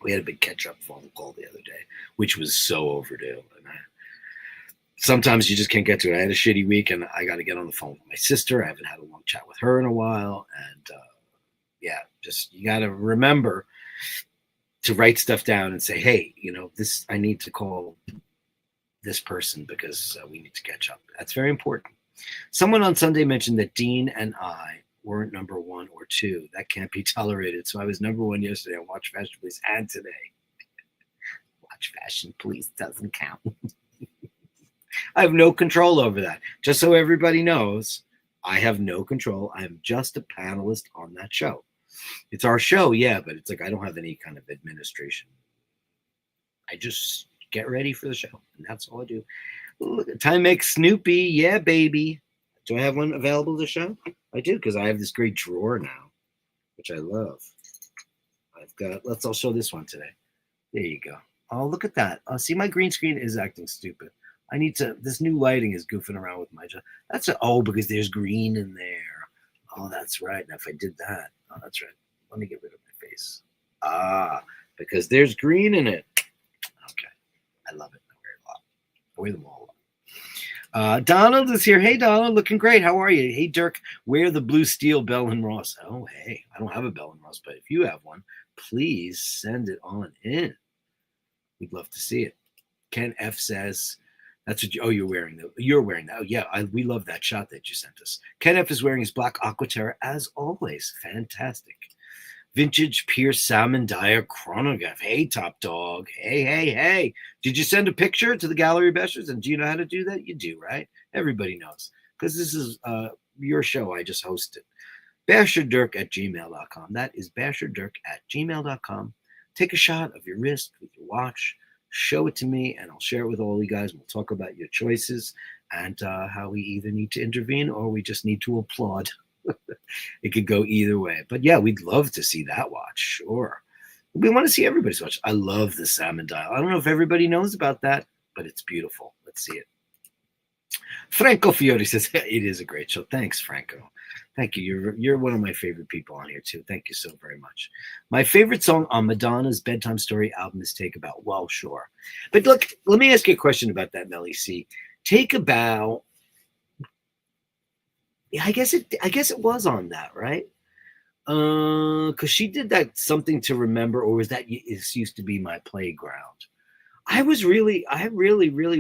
we had a big catch-up phone call the other day, which was so overdue. And sometimes you just can't get to it. I had a shitty week, and I got to get on the phone with my sister. I haven't had a long chat with her in a while. And, yeah, just you got to remember to write stuff down and say, hey, you know, this, I need to call this person because we need to catch up. That's very important. Someone on Sunday mentioned that Dean and I weren't number 1 or 2. That can't be tolerated. So I was number 1 yesterday on Watch Fashion Police and today. Watch Fashion Police doesn't count. I have no control over that. Just so everybody knows, I have no control. I'm just a panelist on that show. It's our show, yeah, but it's like I don't have any kind of administration. I just get ready for the show, and that's all I do. Look, Time makes Snoopy, yeah, baby. Do I have one available to show? I do, because I have this great drawer now, which I love. I've got, I'll show this one today. There you go. Oh, look at that. See, my green screen is acting stupid. I need to, this new lighting is goofing around with my, that's because there's green in there. Oh, that's right. Now, if I did that, oh, that's right. Let me get rid of my face. Because there's green in it. Okay. I love it. I wear it a lot. I wear them all a lot. Donald is here. Hey, Donald, looking great. How are you? Hey, Dirk, wear the blue steel Bell & Ross. Oh, hey, I don't have a Bell & Ross, but if you have one, please send it on in. We'd love to see it. Ken F says, that's what you're wearing. You're wearing that. Oh, yeah, we love that shot that you sent us. Ken F is wearing his black Aquaterra as always. Fantastic. Vintage Pierce Salmon Dyer chronograph. Hey, top dog. Hey. Did you send a picture to the Gallery of Bashtards? And do you know how to do that? You do, right? Everybody knows. Because this is your show. I just hosted. Basherdirk@gmail.com. That is Basherdirk@gmail.com. Take a shot of your wrist with your watch. Show it to me, and I'll share it with all you guys. We'll talk about your choices and how we either need to intervene or we just need to applaud. It could go either way. But yeah, we'd love to see that watch. Sure. We want to see everybody's watch. I love the salmon dial. I don't know if everybody knows about that, but it's beautiful. Let's see it. Franco Fiore says, it is a great show. Thanks, Franco. Thank you. You're one of my favorite people on here, too. Thank you so very much. My favorite song on Madonna's Bedtime Story album is Take a Bow. Well, sure. But look, let me ask you a question about that, Melly C. Take a Bow. Yeah, I guess it was on that, right? Because she did that Something to Remember, or was that This Used to Be My Playground? I really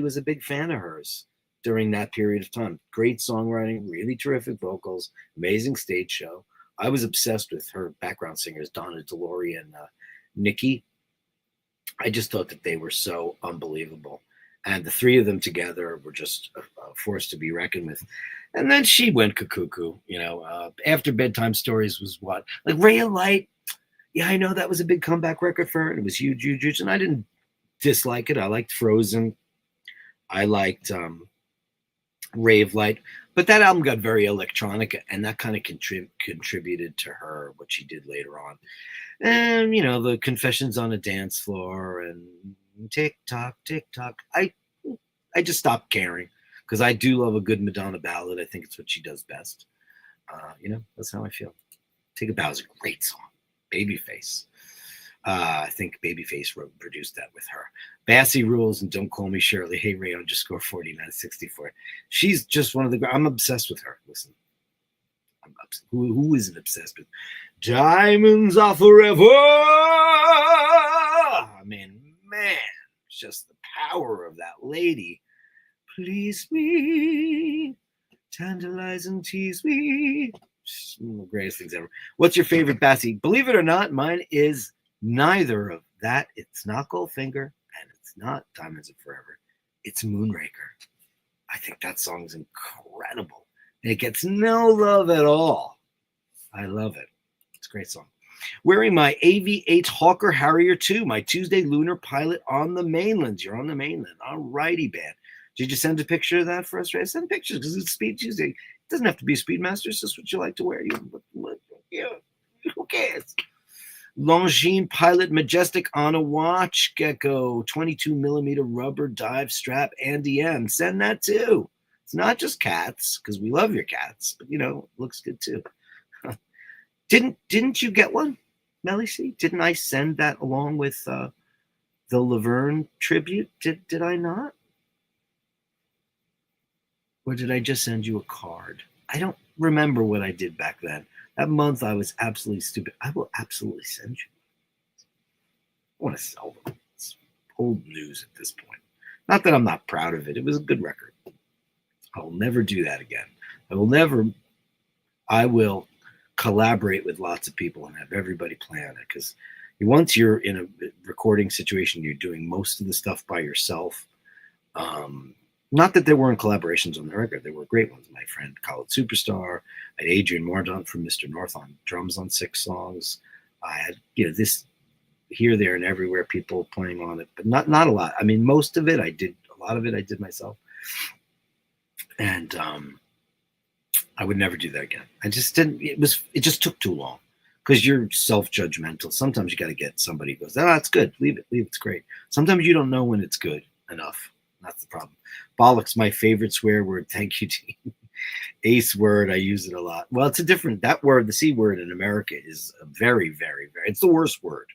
was a big fan of hers during that period of time. Great songwriting, really terrific vocals, amazing stage show. I was obsessed with her background singers, Donna DeLorean and Nikki. I just thought that they were so unbelievable. And the three of them together were just a force to be reckoned with. And then she went cuckoo, after Bedtime Stories was what? Like Ray of Light. Yeah, I know that was a big comeback record for her. It was huge. And I didn't dislike it. I liked Frozen. I liked Ray of Light. But that album got very electronic, and that kind of contributed to her, what she did later on. And, the Confessions on a Dance Floor and tick tock. I just stopped caring because I do love a good Madonna ballad. I think it's what she does best. That's how I feel. Take a Bow is a great song. Babyface. I think Babyface produced that with her. Bassy Rules and Don't Call Me Shirley. Hey Ray _4964. She's just one of the. I'm obsessed with her. Listen, I'm obsessed. Who isn't obsessed with? Diamonds Are Forever. I mean, man, just the power of that lady. Please me, tantalize and tease me. One of the greatest things ever. What's your favorite Bassy? Believe it or not, mine is neither of that. It's not Goldfinger and it's not Diamonds Are Forever. it's Moonraker. I think that song's incredible. It gets no love at all. I love it. It's a great song. Wearing my AV8 Hawker Harrier 2, my Tuesday lunar pilot on the mainland. You're on the mainland. All righty, band. Did you send a picture of that for us, right? Send pictures because it's Speed Tuesday. It doesn't have to be a Speedmaster. It's just what you like to wear. Who cares? Longines Pilot Majestic on a watch, Gecko, 22 millimeter rubber dive strap, Andy M. Send that too. It's not just cats, because we love your cats, but it looks good too. Didn't you get one, Melly C? Didn't I send that along with the Laverne tribute? Did I not? Or did I just send you a card? I don't remember what I did back then. That month I was absolutely stupid. I will absolutely send you. I want to sell them. It's old news at this point. Not that I'm not proud of it. It was a good record. I will never do that again. I will collaborate with lots of people and have everybody play on it, because once you're in a recording situation, you're doing most of the stuff by yourself. Not that there weren't collaborations on the record. There were great ones. My friend Khaled Superstar. I had Adrian Mordaunt from Mr. North on drums on 6 songs. I had, this here, there, and everywhere, people playing on it, but not a lot. I mean, most of it I did. A lot of it I did myself. And I would never do that again. I just didn't. It just took too long, because you're self-judgmental. Sometimes you got to get somebody who goes, "Oh, that's good. Leave it. It's great." Sometimes you don't know when it's good enough. That's the problem. Bollock's my favorite swear word. Thank you, Dean. Ace word. I use it a lot. Well, it's a different, that word, the C word in America is a very, very, very, it's the worst word.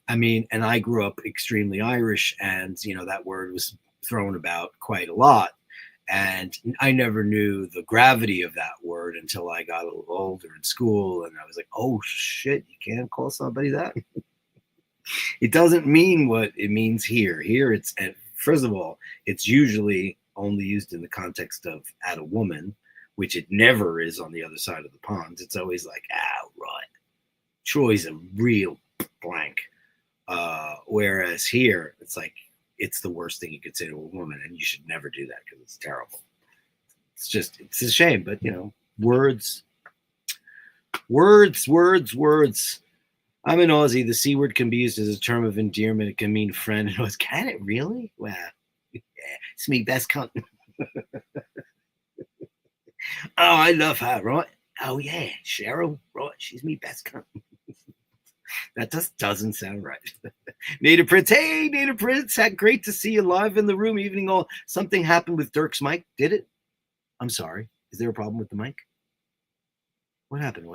I mean, and I grew up extremely Irish, and, that word was thrown about quite a lot. And I never knew the gravity of that word until I got a little older in school. And I was like, oh, shit, you can't call somebody that. It doesn't mean what it means here. Here, first of all, it's usually only used in the context of at a woman, which it never is on the other side of the pond. It's always like, right. Troy's a real blank. Whereas here, it's like, it's the worst thing you could say to a woman, and you should never do that because it's terrible. It's a shame, but words. I'm an Aussie. The C word can be used as a term of endearment. It can mean friend. And can it really? Wow. Yeah, it's me best cunt. Oh, I love her, right? Oh, yeah, Cheryl, right? She's me best cunt. That just doesn't sound right. Native Prince. Hey, Native Prince. Great to see you live in the room. Evening all. Something happened with Dirk's mic. Did it? I'm sorry. Is there a problem with the mic? What happened?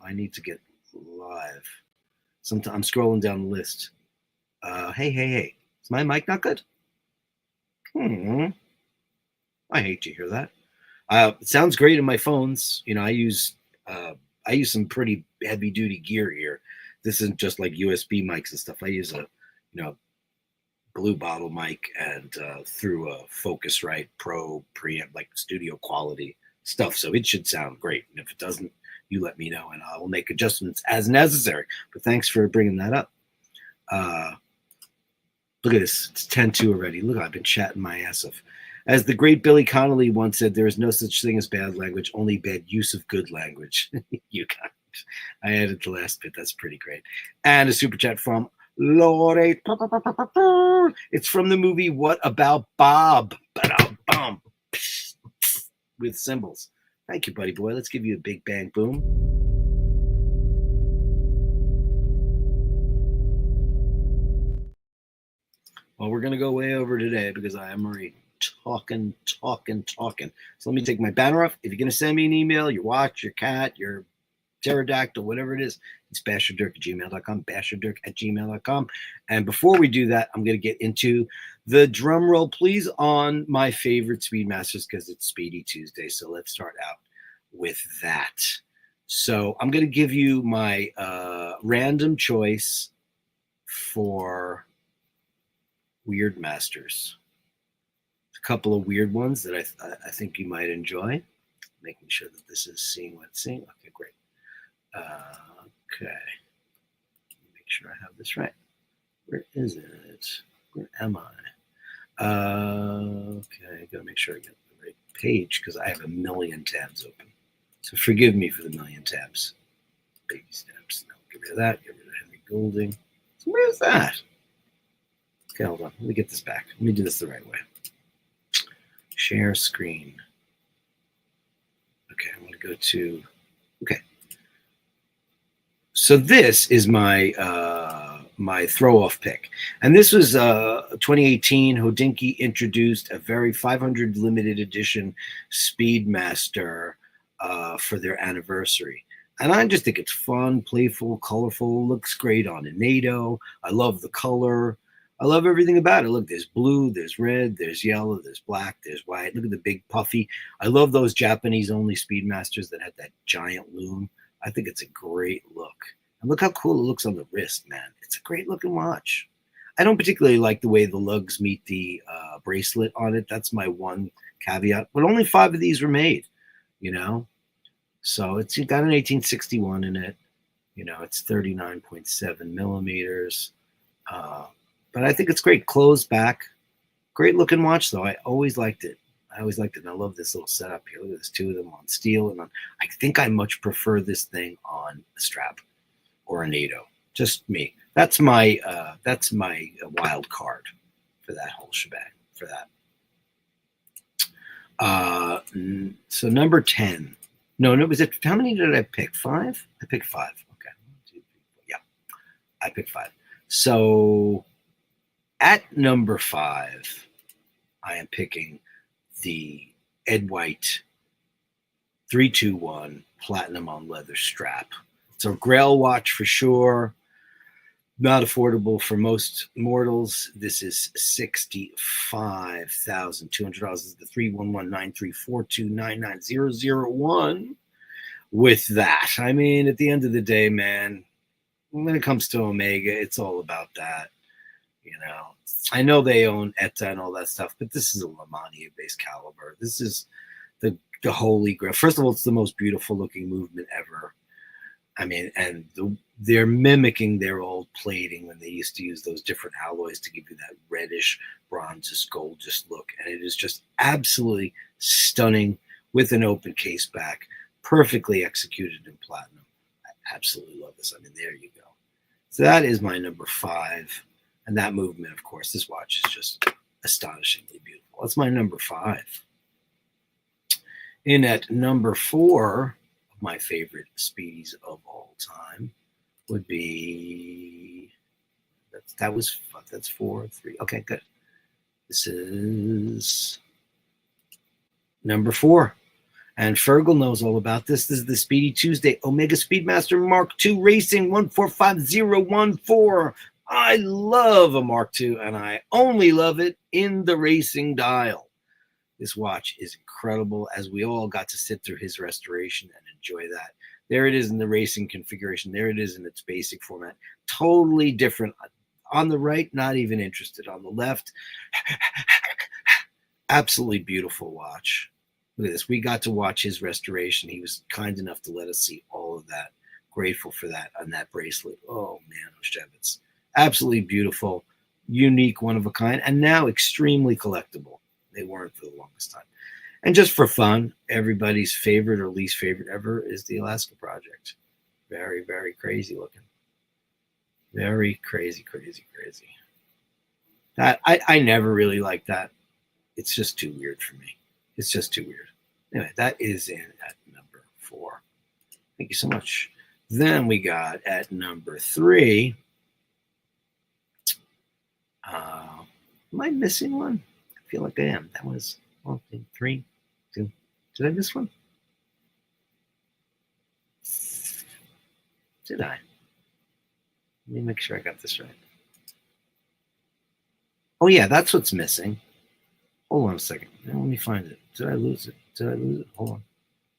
I need to get live. I'm scrolling down the list. Hey. Is my mic not good? I hate to hear that. It sounds great in my phones. I use some pretty heavy duty gear here. This isn't just like USB mics and stuff. I use a blue bottle mic and through a Focusrite Pro preamp, like studio quality stuff. So it should sound great. And if it doesn't, you let me know and I will make adjustments as necessary. But thanks for bringing that up. Look at this. It's 10-2 already. Look, I've been chatting my ass off. As the great Billy Connolly once said, there is no such thing as bad language, only bad use of good language. You got it. I added the last bit. That's pretty great. And a super chat from Lord 8. It's from the movie What About Bob? With cymbals. Thank you, buddy boy. Let's give you a big bang boom. Well, we're going to go way over today because I am already talking. So let me take my banner off. If you're going to send me an email, your watch, your cat, your pterodactyl, whatever it is, it's basherdirk@gmail.com, basherdirk@gmail.com. And before we do that, I'm going to get into the drum roll, please, on my favorite Speedmasters because it's Speedy Tuesday. So let's start out with that. So I'm going to give you my random choice for Weird Masters. A couple of weird ones that I think you might enjoy. Making sure that this is seeing what it's seeing. Okay, great. Okay. Make sure I have this right. Where is it? Where am I? Okay, I gotta make sure I get the right page because I have a million tabs open. So forgive me for the million tabs. Baby steps. No, get rid of that. Get rid of Henry Golding. So where's that? Okay, hold on. Let me get this back. Let me do this the right way. Share screen. Okay, I'm going to go to. Okay. So this is my my throw-off pick, and this was 2018. Hodinkee introduced a very 500 limited edition Speedmaster for their anniversary. And I just think it's fun, playful, colorful, looks great on a NATO. I love the color. I love everything about it. Look, there's blue, there's red, there's yellow, there's black, there's white. Look at the big puffy. I love those Japanese-only Speedmasters that had that giant loom. I think it's a great look. And look how cool it looks on the wrist, man. It's a great looking watch. I don't particularly like the way the lugs meet the bracelet on it. That's my one caveat. But only 5 of these were made, you know? So it's got an 1861 in it. You know, it's 39.7 millimeters. But I think it's great. Closed back. Great looking watch, though. I always liked it. I love this little setup here. Look at this, 2 of them on steel. And I think I much prefer this thing on a strap or a NATO. Just me. That's my wild card for that whole shebang, for that. So number 10. No, was it, how many did I pick? 5? I picked 5. Okay. 1, 2, 3, 4. Yeah, I picked 5. So at number 5, I am picking the Ed White 321 platinum on leather strap. It's a Grail watch for sure. Not affordable for most mortals. This is $65,200. This is the 311-934299001. With that, I mean, at the end of the day, man, when it comes to Omega, it's all about that. You know, I know they own ETA and all that stuff, but this is a Lamania-based caliber. This is the holy grail. First of all, it's the most beautiful looking movement ever. I mean, and they're mimicking their old plating when they used to use those different alloys to give you that reddish, bronzes, goldish look. And it is just absolutely stunning with an open case back, perfectly executed in platinum. I absolutely love this. I mean, there you go. So that is my number 5. And that movement, of course, this watch is just astonishingly beautiful. That's my number 5. In at number 4, my favorite Speedies of all time would be, that's 4, 3. Okay, good. This is number 4. And Fergal knows all about this. This is the Speedy Tuesday Omega Speedmaster Mark II Racing 145014. I love a Mark II, and I only love it in the racing dial. This watch is incredible, as we all got to sit through his restoration and enjoy that. There it is in the racing configuration. There it is in its basic format. Totally different. On the right, not even interested. On the left, absolutely beautiful watch. Look at this. We got to watch his restoration. He was kind enough to let us see all of that. Grateful for that on that bracelet. Oh, man, Oshevitz. Absolutely beautiful, unique, one of a kind, and now extremely collectible. They weren't for the longest time. And just for fun, everybody's favorite or least favorite ever is the Alaska Project. Very, very crazy looking. Very crazy, crazy, crazy. That I never really liked that. It's just too weird for me. It's just too weird. Anyway, that is in at number 4. Thank you so much. Then we got at number 3. Am I missing one? I feel like I am. That was 1, 2, 3, 2. Did I miss one? Did I? Let me make sure I got this right. Oh, yeah, that's what's missing. Hold on a second. Let me find it. Did I lose it? Hold on.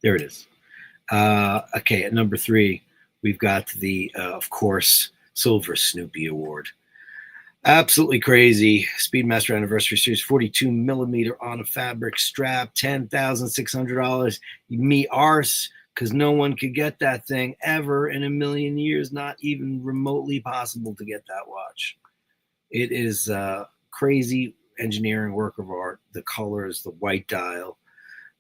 There it is. Okay, at number 3, we've got the, of course, Silver Snoopy Award. Absolutely crazy. Speedmaster Anniversary Series 42 millimeter on a fabric strap, $10,600. Me arse, because no one could get that thing ever in a million years. Not even remotely possible to get that watch. It is crazy. engineering work of art. The colors, the white dial.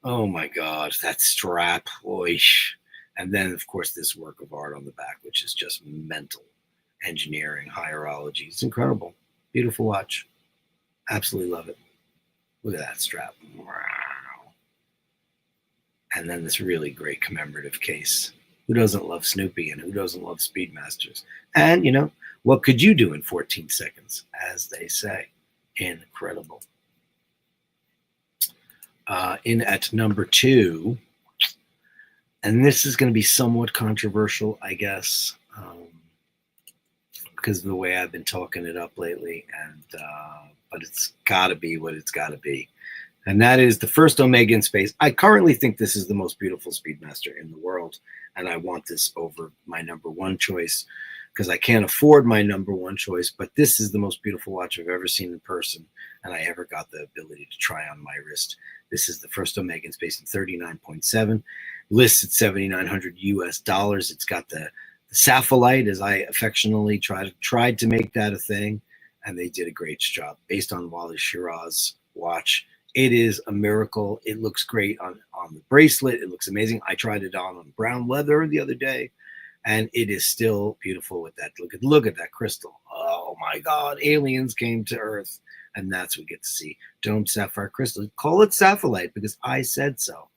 Oh my God, that strap. Oish. And then, of course, this work of art on the back, which is just mental engineering, hierology. It's incredible. Beautiful watch. Absolutely love it. Look at that strap. Wow. And then this really great commemorative case. Who doesn't love Snoopy and who doesn't love Speedmasters? And, you know, what could you do in 14 seconds, as they say? Incredible. In at number 2, and this is going to be somewhat controversial, I guess, because of the way I've been talking it up lately, and but it's got to be what it's got to be. And that is the first Omega in space. I currently think this is the most beautiful Speedmaster in the world, and I want this over my number 1 choice because I can't afford my number 1 choice, but this is the most beautiful watch I've ever seen in person, and I ever got the ability to try on my wrist. This is the first Omega in space in 39.7, lists at $7,900 US. It's got the sapphire, as I affectionately tried to make that a thing, and they did a great job. Based on Wally Schirra's watch, it is a miracle. It looks great on the bracelet. It looks amazing. I tried it on brown leather the other day, and it is still beautiful with that. Look at that crystal. Oh my God, aliens came to Earth, and that's what we get to see. Domed sapphire crystal. Call it sapphire because I said so.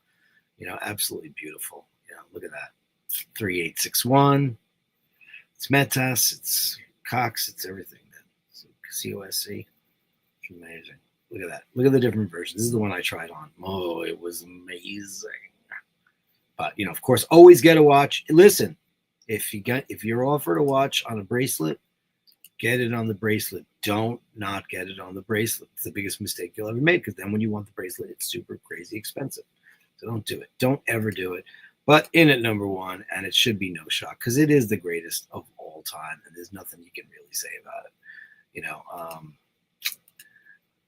You know, absolutely beautiful. You know, look at that. 3861. It's Metas. It's Cox. It's everything. It's COSC. Amazing. Look at that. Look at the different versions. This is the one I tried on. Oh, it was amazing. But, you know, of course, always get a watch. Listen, if you're offered a watch on a bracelet, get it on the bracelet. Don't not get it on the bracelet. It's the biggest mistake you'll ever make, because then when you want the bracelet, it's super crazy expensive. So don't do it. Don't ever do it. But in at number 1, and it should be no shock, because it is the greatest of all time, and there's nothing you can really say about it. You know,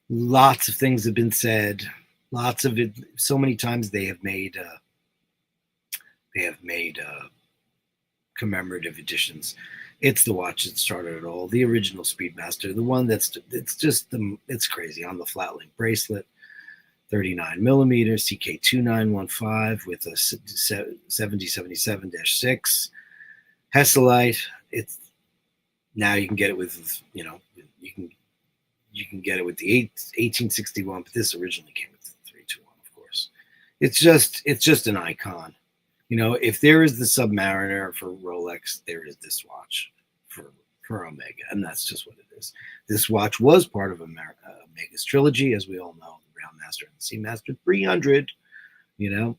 lots of things have been said. Lots of it. So many times they have made commemorative editions. It's the watch that started it all. The original Speedmaster, the one it's crazy on the flat link bracelet, 39 millimeters, CK2915 with a 7077-6 Hesselite. It's now you can get it with, you know, you can get it with the 1861, but this originally came with the 321, of course. It's just an icon. You know, if there is the Submariner for Rolex, there is this watch for Omega, and that's just what it is. This watch was part of Omega's trilogy, as we all know, the Groundmaster and the Seamaster 300, you know,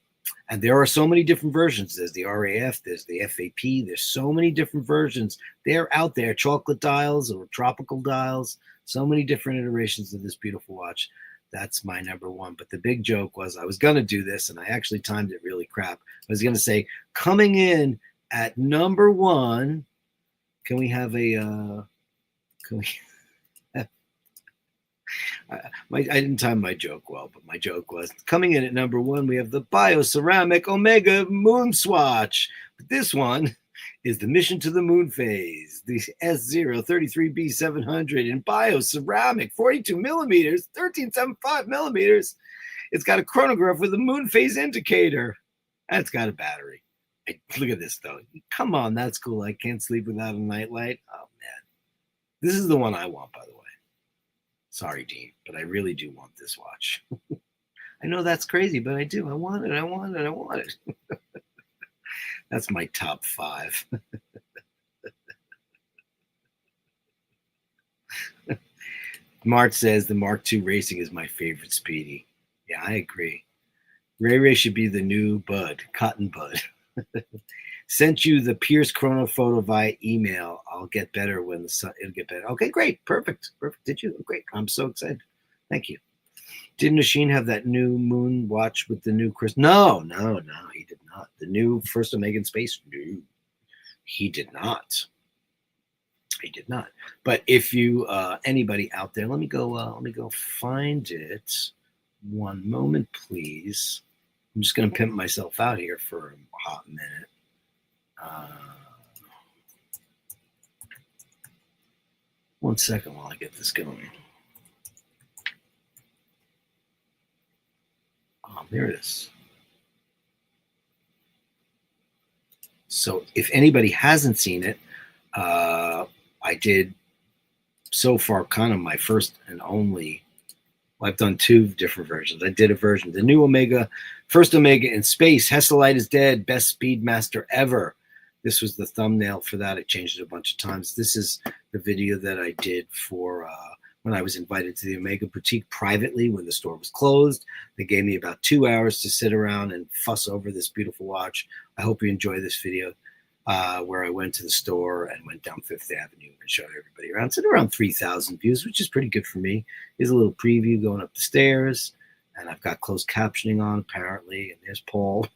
and there are so many different versions. There's the RAF, there's the FAP, there's so many different versions. They're out there, chocolate dials or tropical dials, so many different iterations of this beautiful watch. That's my number 1. But the big joke was I was going to do this, and I actually timed it really crap. I was going to say, coming in at number 1, can we have a, I didn't time my joke well, but my joke was, coming in at number 1, we have the Bioceramic Omega Moon Swatch. But this one is the Mission to the Moon phase, the S033B700 in Bioceramic, 42 millimeters, 1375 millimeters. It's got a chronograph with a moon phase indicator. And it's got a battery. Look at this, though. Come on, that's cool. I can't sleep without a nightlight. Oh, man. This is the one I want, by the way. Sorry, Dean, but I really do want this watch. I know that's crazy, but I do. I want it. I want it. I want it. That's my top 5. Mart says the Mark II Racing is my favorite Speedy. Yeah, I agree. Ray should be the new Bud, Cotton Bud. Sent you the Pierce Chrono photo via email. I'll get better when the sun. It'll get better. Okay, great, perfect. Did you? Great. I'm so excited. Thank you. Did Machine have that new moon watch with the new Chris? No, he did not. The new first Omega in space? No, he did not. He did not. But if you, anybody out there, let me go find it. One moment, please. I'm just going to pimp myself out here for a hot minute. One second while I get this going. Oh, there it is. So if anybody hasn't seen it, I did so far kind of my first and only. Well, I've done 2 different versions. I did a version, the new Omega, first Omega in space. Hesselite is dead, best Speedmaster ever. This was the thumbnail for that. I changed it a bunch of times. This is the video that I did for when I was invited to the Omega Boutique privately when the store was closed. They gave me about 2 hours to sit around and fuss over this beautiful watch. I hope you enjoy this video where I went to the store and went down Fifth Avenue and showed everybody around. It's at around 3,000 views, which is pretty good for me. Here's a little preview going up the stairs, and I've got closed captioning on apparently. And there's Paul.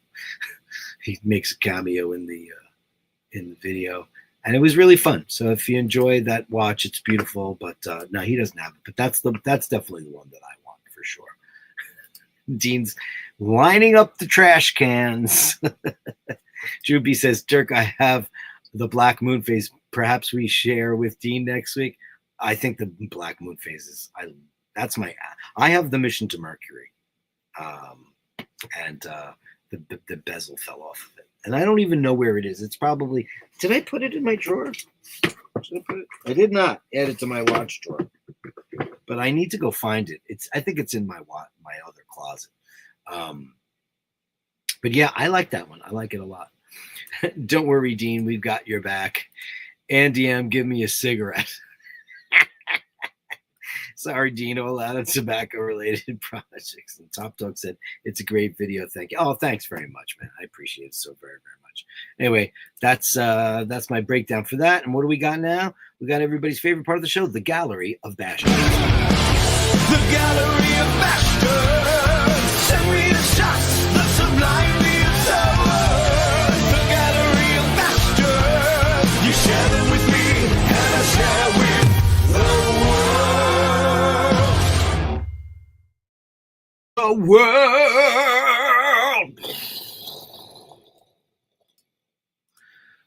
He makes a cameo in the video, and it was really fun. So if you enjoy that watch, it's beautiful. But no, he doesn't have it. But that's definitely the one that I want for sure. Dean's lining up the trash cans. Droopy says, Dirk, I have the black moon phase. Perhaps we share with Dean next week. I think the black moon phase is I have the mission to Mercury, and the bezel fell off of it, and I don't even know where it is. It's probably, did I put it in my drawer? I did not add it to my watch drawer, but I need to go find it. I think it's in my other closet. But yeah, I like that one. I like it a lot. Don't worry, Dean. We've got your back. Andy M, give me a cigarette. Sorry, Dino, a lot of tobacco-related projects. And Top Dog said, it's a great video. Thank you. Oh, thanks very much, man. I appreciate it so very, very much. Anyway, that's my breakdown for that. And what do we got now? We got everybody's favorite part of the show, the Gallery of Bashtards. The Gallery of Bashtards. Send me the shots that sublimely absurd. The Gallery of Bashtards. You share them with me, and I share with the world. The world.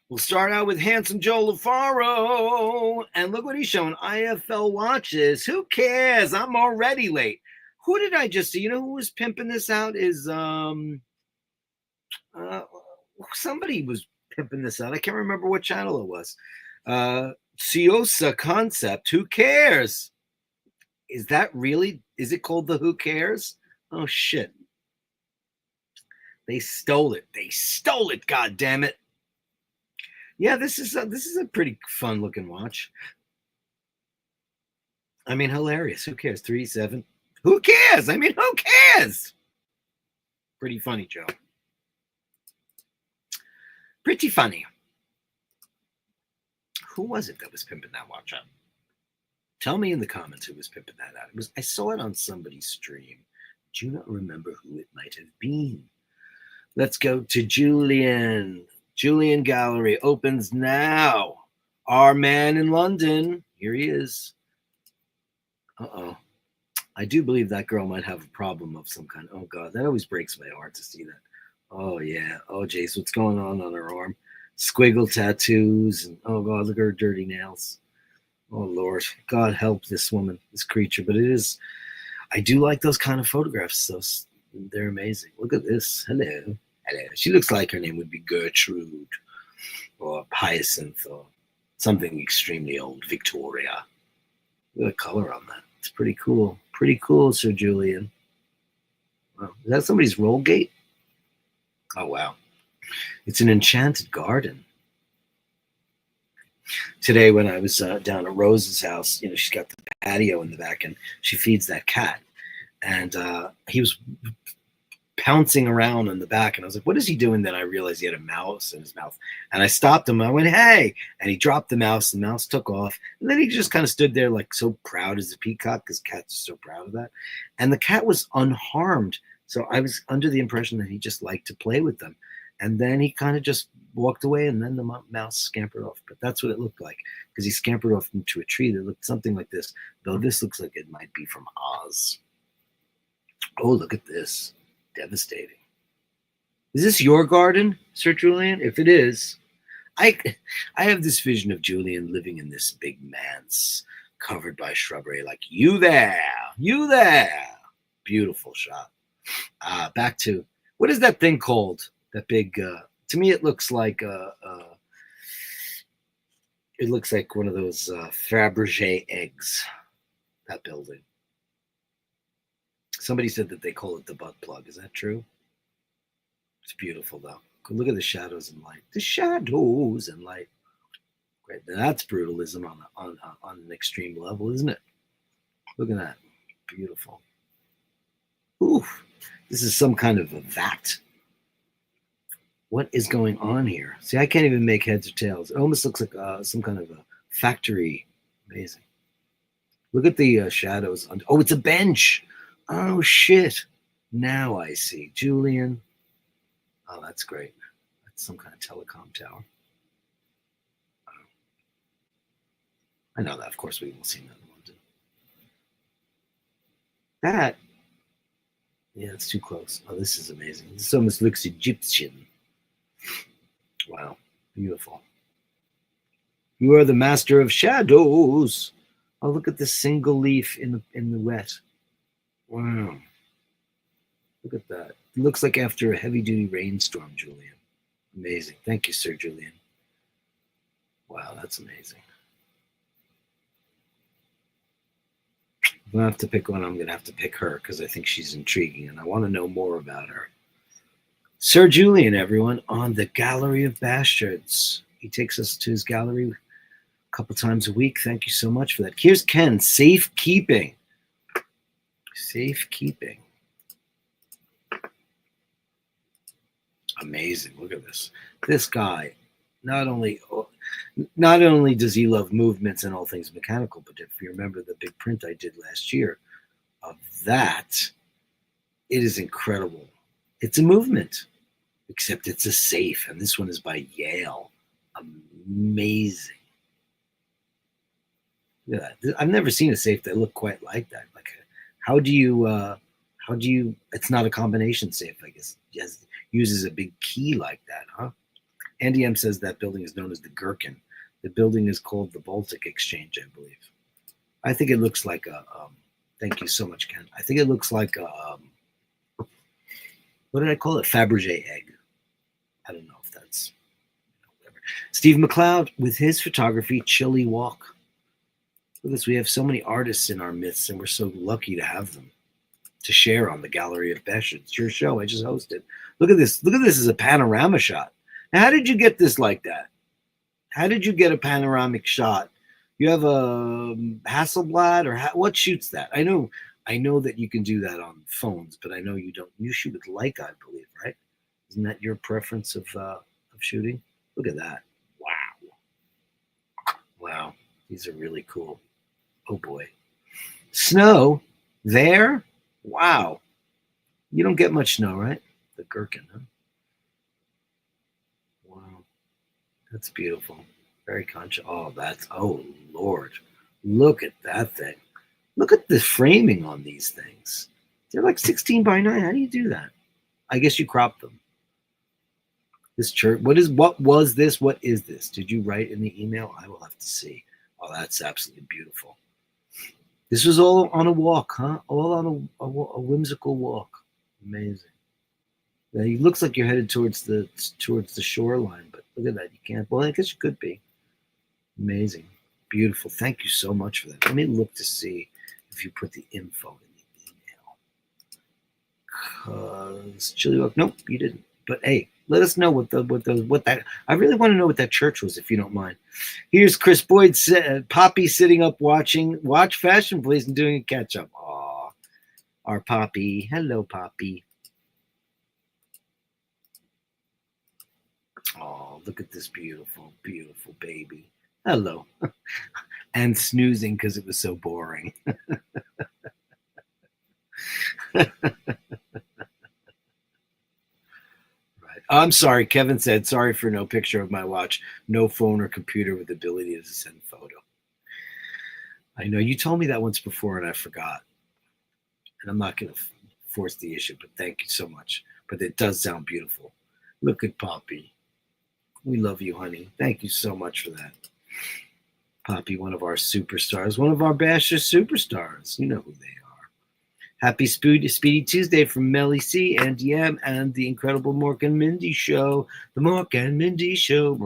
We'll start out with handsome Joe LaFaro. And look what he's showing. IFL watches. Who cares? I'm already late. Who did I just see? You know who was pimping this out is somebody was pimping this out. I can't remember what channel it was. Ciosa Concept. Who cares? Is that really? Is it called the Who Cares? Oh shit. They stole it. They stole it, god damn it. Yeah, this is a pretty fun looking watch. I mean, hilarious. Who cares? 3.7. Who cares? I mean, who cares? Pretty funny, Joe. Pretty funny. Who was it that was pimping that watch out? Tell me in the comments who was pimping that out. I saw it on somebody's stream. Do you not remember who it might have been? Let's go to Julian. Julian Gallery opens now. Our man in London. Here he is. Uh-oh. I do believe that girl might have a problem of some kind. Oh, God. That always breaks my heart to see that. Oh, yeah. Oh, Jace, what's going on her arm? Squiggle tattoos. And oh, God, look at her dirty nails. Oh, Lord. God help this woman, this creature. But it is. I do like those kind of photographs. They're amazing. Look at this. Hello. Hello. She looks like her name would be Gertrude or Hyacinth or something extremely old. Victoria. Look at the color on that. It's pretty cool. Pretty cool, Sir Julian. Wow. Is that somebody's roll gate? Oh, wow. It's an enchanted garden. Today when I was down at Rose's house, you know, she's got the patio in the back and she feeds that cat. And he was pouncing around in the back. And I was like, what is he doing? Then I realized he had a mouse in his mouth. And I stopped him. I went, hey. And he dropped the mouse. The mouse took off. And then he just kind of stood there like so proud as a peacock because cats are so proud of that. And the cat was unharmed. So I was under the impression that he just liked to play with them. And then he kind of just walked away, and then the mouse scampered off. But that's what it looked like, because he scampered off into a tree that looked something like this, though this looks like it might be from Oz. Oh, look at this. Devastating. Is this your garden, Sir Julian? If it is, I have this vision of Julian living in this big manse covered by shrubbery, like, you there, you there. Beautiful shot. Back to, what is that thing called? That big, to me, it looks like one of those Fabergé eggs, that building. Somebody said that they call it the butt plug. Is that true? It's beautiful, though. Look at the shadows and light. The shadows and light. Great. Now that's brutalism on an extreme level, isn't it? Look at that. Beautiful. Oof. This is some kind of a vat. What is going on here? See, I can't even make heads or tails. It almost looks like some kind of a factory. Amazing. Look at the shadows. Oh, it's a bench. Oh, shit. Now I see. Julian. Oh, that's great. That's some kind of telecom tower. I know that. Of course, we won't see that in London. That. Yeah, it's too close. Oh, this is amazing. This almost looks Egyptian. Wow. Beautiful. You are the master of shadows. Oh, look at the single leaf in the wet. Wow. Look at that. It looks like after a heavy-duty rainstorm, Julian. Amazing. Thank you, Sir Julian. Wow, that's amazing. If I have to pick one, I'm going to have to pick her because I think she's intriguing and I want to know more about her. Sir Julian, everyone, on the Gallery of Bastards. He takes us to his gallery a couple times a week. Thank you so much for that. Here's Ken, safekeeping. Safekeeping. Amazing. Look at this. This guy, not only does he love movements and all things mechanical, but if you remember the big print I did last year of that, it is incredible. It's a movement, except it's a safe, and this one is by Yale. Amazing. Look at that. I've never seen a safe that looked quite like that. Like, how do you, it's not a combination safe, I guess. Yes, uses a big key like that, huh? Andy M says that building is known as the Gherkin. The building is called the Baltic Exchange, I believe. I think it looks like a, thank you so much, Ken. I think it looks like a, what did I call it? Fabergé egg. I don't know if that's, whatever. Steve McLeod with his photography, Chilly Walk. Look at this. We have so many artists in our midst, and we're so lucky to have them to share on the Gallery of Bashtards. It's your show. I just hosted. Look at this. Look at this as a panorama shot. Now, how did you get this like that? How did you get a panoramic shot? You have a Hasselblad, or what shoots that? I know that you can do that on phones, but I know you don't. You shoot with Leica, I believe, right? Isn't that your preference of shooting? Look at that! Wow, wow, these are really cool. Oh boy, snow there. Wow, you don't get much snow, right? The Gherkin, huh? Wow, that's beautiful. Very conscious. Oh, that's, oh Lord, look at that thing. Look at the framing on these things. They're like 16 by 9. How do you do that? I guess you crop them. This church, what was this? What is this? Did you write in the email? I will have to see. Oh, that's absolutely beautiful. This was all on a walk, huh? All on a whimsical walk. Amazing. Now, it looks like you're headed towards the shoreline, but look at that. You can't. Well, I guess you could be. Amazing. Beautiful. Thank you so much for that. Let me look to see if you put the info in the email. Cause Chili Walk, nope, you didn't. But hey, let us know what that. I really want to know what that church was, if you don't mind. Here's Chris Boyd, Poppy sitting up watching. Watch Fashion Police and doing a catch up. Aw, our Poppy. Hello, Poppy. Oh, look at this beautiful, beautiful baby. Hello. And snoozing because it was so boring. Right. I'm sorry. Kevin said, sorry for no picture of my watch. No phone or computer with the ability to send photo. I know you told me that once before and I forgot. And I'm not going to force the issue, but thank you so much. But it does sound beautiful. Look at Poppy. We love you, honey. Thank you so much for that. Poppy, one of our superstars, one of our Basher superstars. You know who they are. Happy Speedy Tuesday from Melly C and DM and the incredible Mork and Mindy Show. The Mork and Mindy Show.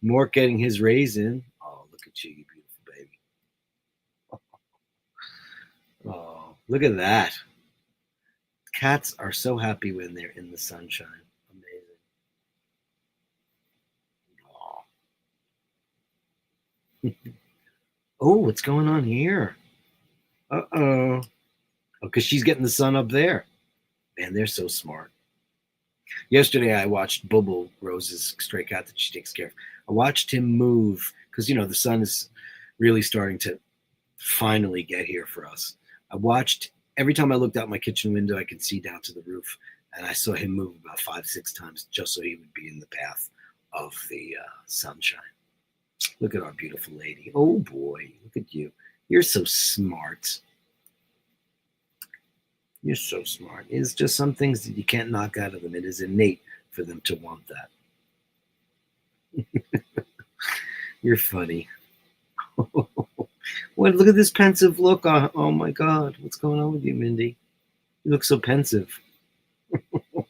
Mork getting his raise in. Oh, look at you, you beautiful baby. Oh, look at that. Cats are so happy when they're in the sunshine. Amazing. Oh, oh, what's going on here? Uh-oh. Oh, because she's getting the sun up there. Man, they're so smart. Yesterday, I watched Bubble, Rose's stray cat that she takes care of. I watched him move because, the sun is really starting to finally get here for us. I watched, every time I looked out my kitchen window, I could see down to the roof, and I saw him move about 5-6 times just so he would be in the path of the sunshine. Look at our beautiful lady. Oh, boy, look at you. You're so smart. You're so smart. It's just some things that you can't knock out of them. It is innate for them to want that. You're funny. What? Look at this pensive look. Oh my God. What's going on with you, Mindy? You look so pensive.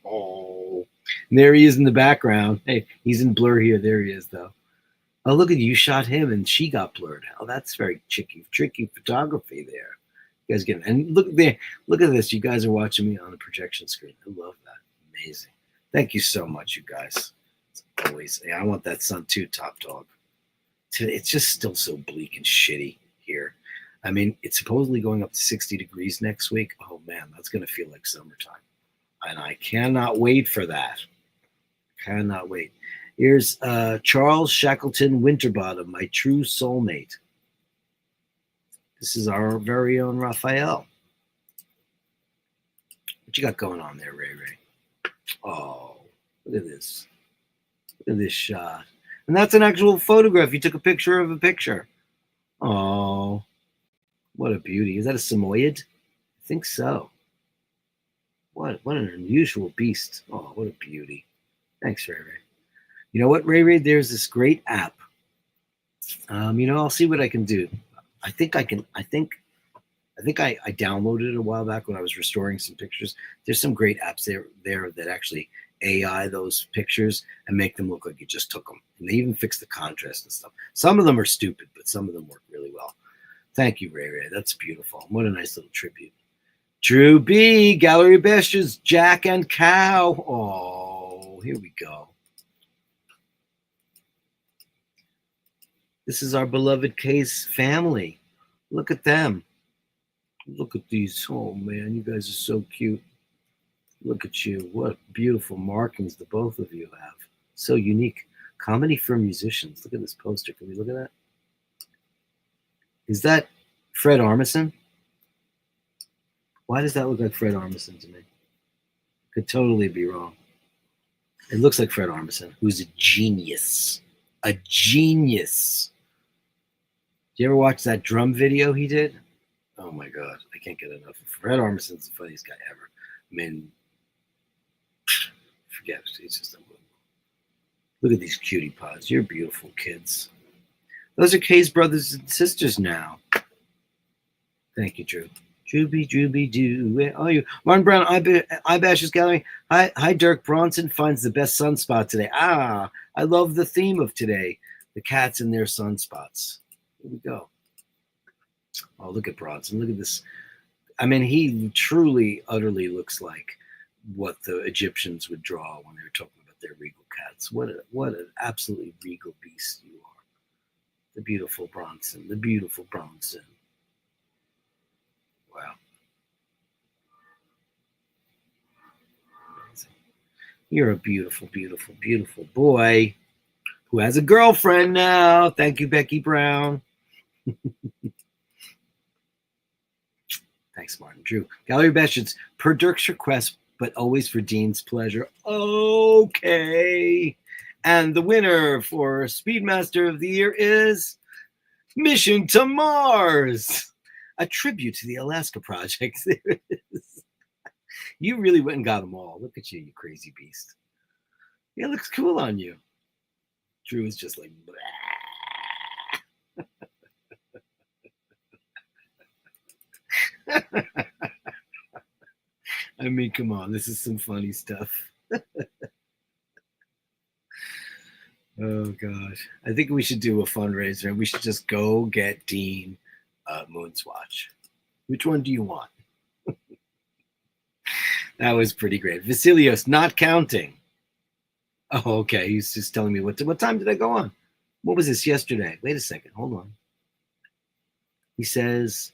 Oh. And there he is in the background. Hey, he's in blur here. There he is, though. Oh, look at you. You shot him and she got blurred. Oh, that's very tricky photography there. You guys get it. And look there. Look at this. You guys are watching me on the projection screen. I love that. Amazing. Thank you so much, you guys. As always. Yeah, I want that sun too, top dog. It's just still so bleak and shitty here. I mean, it's supposedly going up to 60 degrees next week. Oh, man, that's going to feel like summertime. And I cannot wait for that. Cannot wait. Here's Charles Shackleton Winterbottom, my true soulmate. This is our very own Raphael. What you got going on there, Ray Ray? Oh, look at this. Look at this shot. And that's an actual photograph. You took a picture of a picture. Oh, what a beauty. Is that a Samoyed? I think so. What an unusual beast. Oh, what a beauty. Thanks, Ray Ray. You know what, Ray Ray? There's this great app. I'll see what I can do. I think I downloaded it a while back when I was restoring some pictures. There's some great apps there that actually AI those pictures and make them look like you just took them. And they even fix the contrast and stuff. Some of them are stupid, but some of them work really well. Thank you, Ray Ray. That's beautiful. What a nice little tribute. Drew B, Gallery Of Bashtards, Jack and Cow. Oh, here we go. This is our beloved Case family. Look at them. Look at these. Oh, man, you guys are so cute. Look at you. What beautiful markings the both of you have. So unique. Comedy for musicians. Look at this poster. Can we look at that? Is that Fred Armisen? Why does that look like Fred Armisen to me? Could totally be wrong. It looks like Fred Armisen, who's a genius. A genius. Did you ever watch that drum video he did? Oh my God, I can't get enough. Fred Armisen's the funniest guy ever. I mean, forget it. It's just unbelievable. Look at these cutie pies. You're beautiful kids. Those are Kay's brothers and sisters now. Thank you, Drew. Drooby doo. Where are you? Martin Brown, iBashers Gallery. Hi, Dirk Bronson finds the best sunspot today. Ah, I love the theme of today. The cats and their sunspots. Here we go. Oh, look at Bronson. Look at this. I mean, he truly, utterly looks like what the Egyptians would draw when they were talking about their regal cats. What an absolutely regal beast you are. The beautiful Bronson. The beautiful Bronson. Wow. Amazing. You're a beautiful, beautiful, beautiful boy who has a girlfriend now. Thank you, Becky Brown. Thanks, Martin. Drew. Gallery Of Bashtards, per Dirk's request, but always for Dean's pleasure. Okay. And the winner for Speedmaster of the Year is Mission to Mars. A tribute to the Alaska Project. There it is. You really went and got them all. Look at you, you crazy beast. Yeah, it looks cool on you. Drew is just like, I mean, come on, this is some funny stuff. Oh gosh, I think we should do a fundraiser. We should just go get Dean Moonswatch. Which one do you want? That was pretty great. Vasilios, not counting. Oh, okay. He's just telling me what time did I go on? What was this yesterday? Wait a second. Hold on. He says,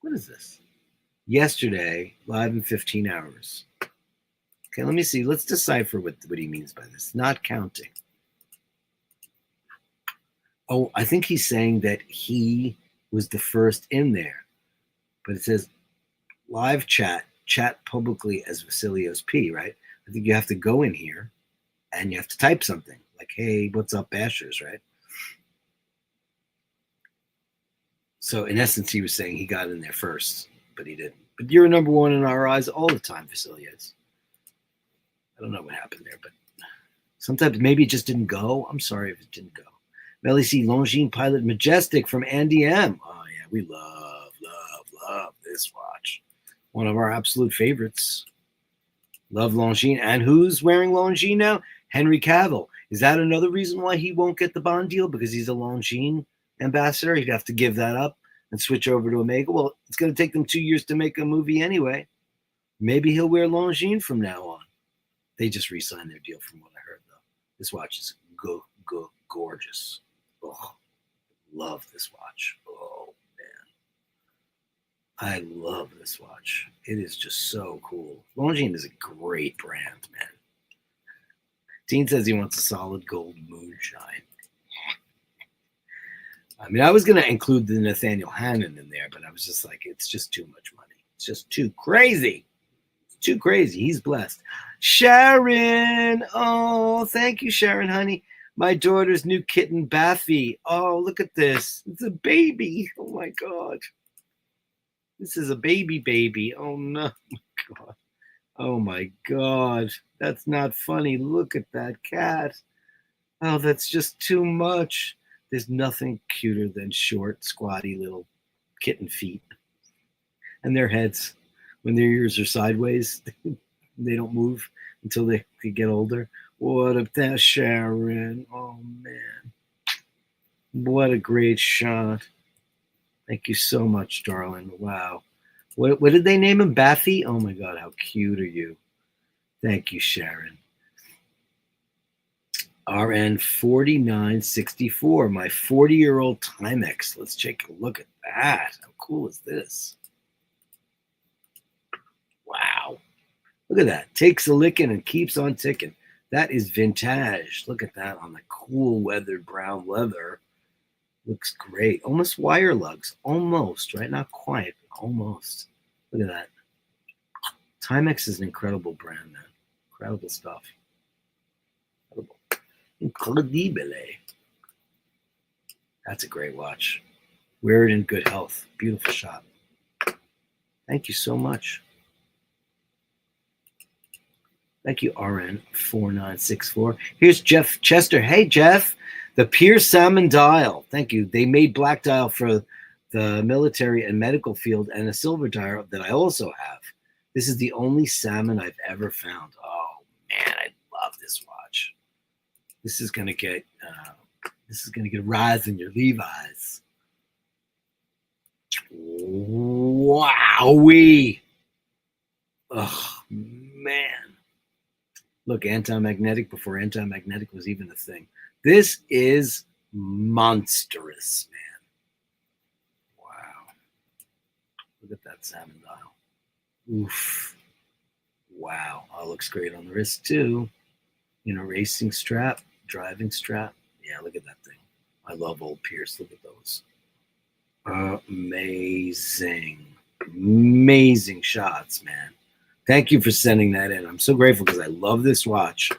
what is this? Yesterday, live in 15 hours. Okay, let me see. Let's decipher what he means by this. Not counting. Oh, I think he's saying that he was the first in there. But it says live chat publicly as Vasilios P, right? I think you have to go in here and you have to type something like, hey, what's up, Bashers, right? So in essence, he was saying he got in there first, but he didn't. But you're number one in our eyes all the time, Vasilios. I don't know what happened there, but sometimes maybe it just didn't go. I'm sorry if it didn't go. Melly C. Longines Pilot Majestic from Andy M. Oh, yeah, we love this watch. One of our absolute favorites. Love Longines. And who's wearing Longines now? Henry Cavill. Is that another reason why he won't get the Bond deal? Because he's a Longines ambassador? He'd have to give that up and switch over to Omega. Well, it's going to take them 2 years to make a movie anyway. Maybe he'll wear Longines from now on. They just re-signed their deal from what I heard, though. This watch is gorgeous. Oh, love this watch. Oh, man. I love this watch. It is just so cool. Longines is a great brand, man. Dean says he wants a solid gold moonshine. I mean, I was going to include the Nathaniel Hannon in there, but I was just like, it's just too much money. It's just too crazy. It's too crazy. He's blessed. Sharon. Oh, thank you, Sharon, honey. My daughter's new kitten, Baffy. Oh, look at this. It's a baby. Oh, my God. This is a baby. Oh, no. God. Oh, my God. That's not funny. Look at that cat. Oh, that's just too much. There's nothing cuter than short, squatty little kitten feet. And their heads, when their ears are sideways, they don't move until they get older. What a that Sharon. Oh, man. What a great shot. Thank you so much, darling. Wow. What did they name him? Baffy? Oh, my God. How cute are you? Thank you, Sharon. RN 4964, my 40-year-old Timex. Let's take a look at that. How cool is this? Wow. Look at that. Takes a licking and keeps on ticking. That is vintage. Look at that on the cool weathered brown leather. Looks great. Almost wire lugs. Almost, right? Not quite, but almost. Look at that. Timex is an incredible brand, man. Incredible stuff. Incredibile. That's a great watch. Wear it in good health. Beautiful shot. Thank you so much. Thank you, RN4964. Here's Jeff Chester. Hey, Jeff. The Pierce Salmon Dial. Thank you. They made black dial for the military and medical field and a silver dial that I also have. This is the only salmon I've ever found. Oh, man, I love this watch. This is gonna get a rise in your Levi's. Wowee! Oh man! Look, anti-magnetic before anti-magnetic was even a thing. This is monstrous, man. Wow! Look at that salmon dial. Oof! Wow! Oh, it looks great on the wrist too. You know, racing strap. Driving strap. Yeah, look at that thing. I love old Pierce. Look at those. Amazing shots, man. Thank you for sending that in. I'm so grateful because I love this watch.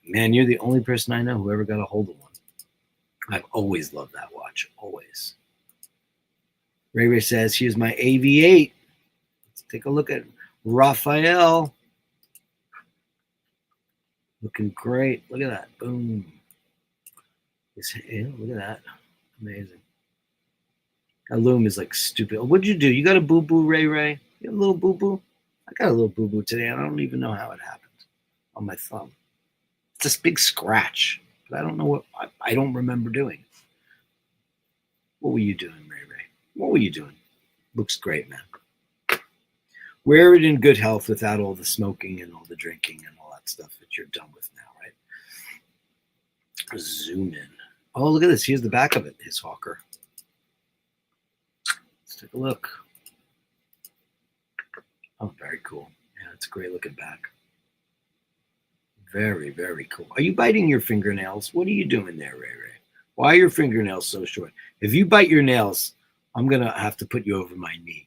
Man, you're the only person I know who ever got a hold of one. I've always loved that watch. Always. Ray says, here's my AV8. Let's take a look at Raphael. Looking great. Look at that. Boom. Look at that. Amazing. That loom is like stupid. What'd you do? You got a boo-boo, Ray Ray? You got a little boo-boo? I got a little boo-boo today. I don't even know how it happened on my thumb. It's this big scratch, but I don't know what, I don't remember doing. What were you doing, Ray Ray? What were you doing? Looks great, man. Wear it in good health without all the smoking and all the drinking and all that stuff that you're done with now, right? Zoom in. Oh, look at this. Here's the back of it, his hawker. Let's take a look. Oh, very cool. Yeah, it's a great looking back. Very, very cool. Are you biting your fingernails? What are you doing there, Ray Ray? Why are your fingernails so short? If you bite your nails, I'm going to have to put you over my knee.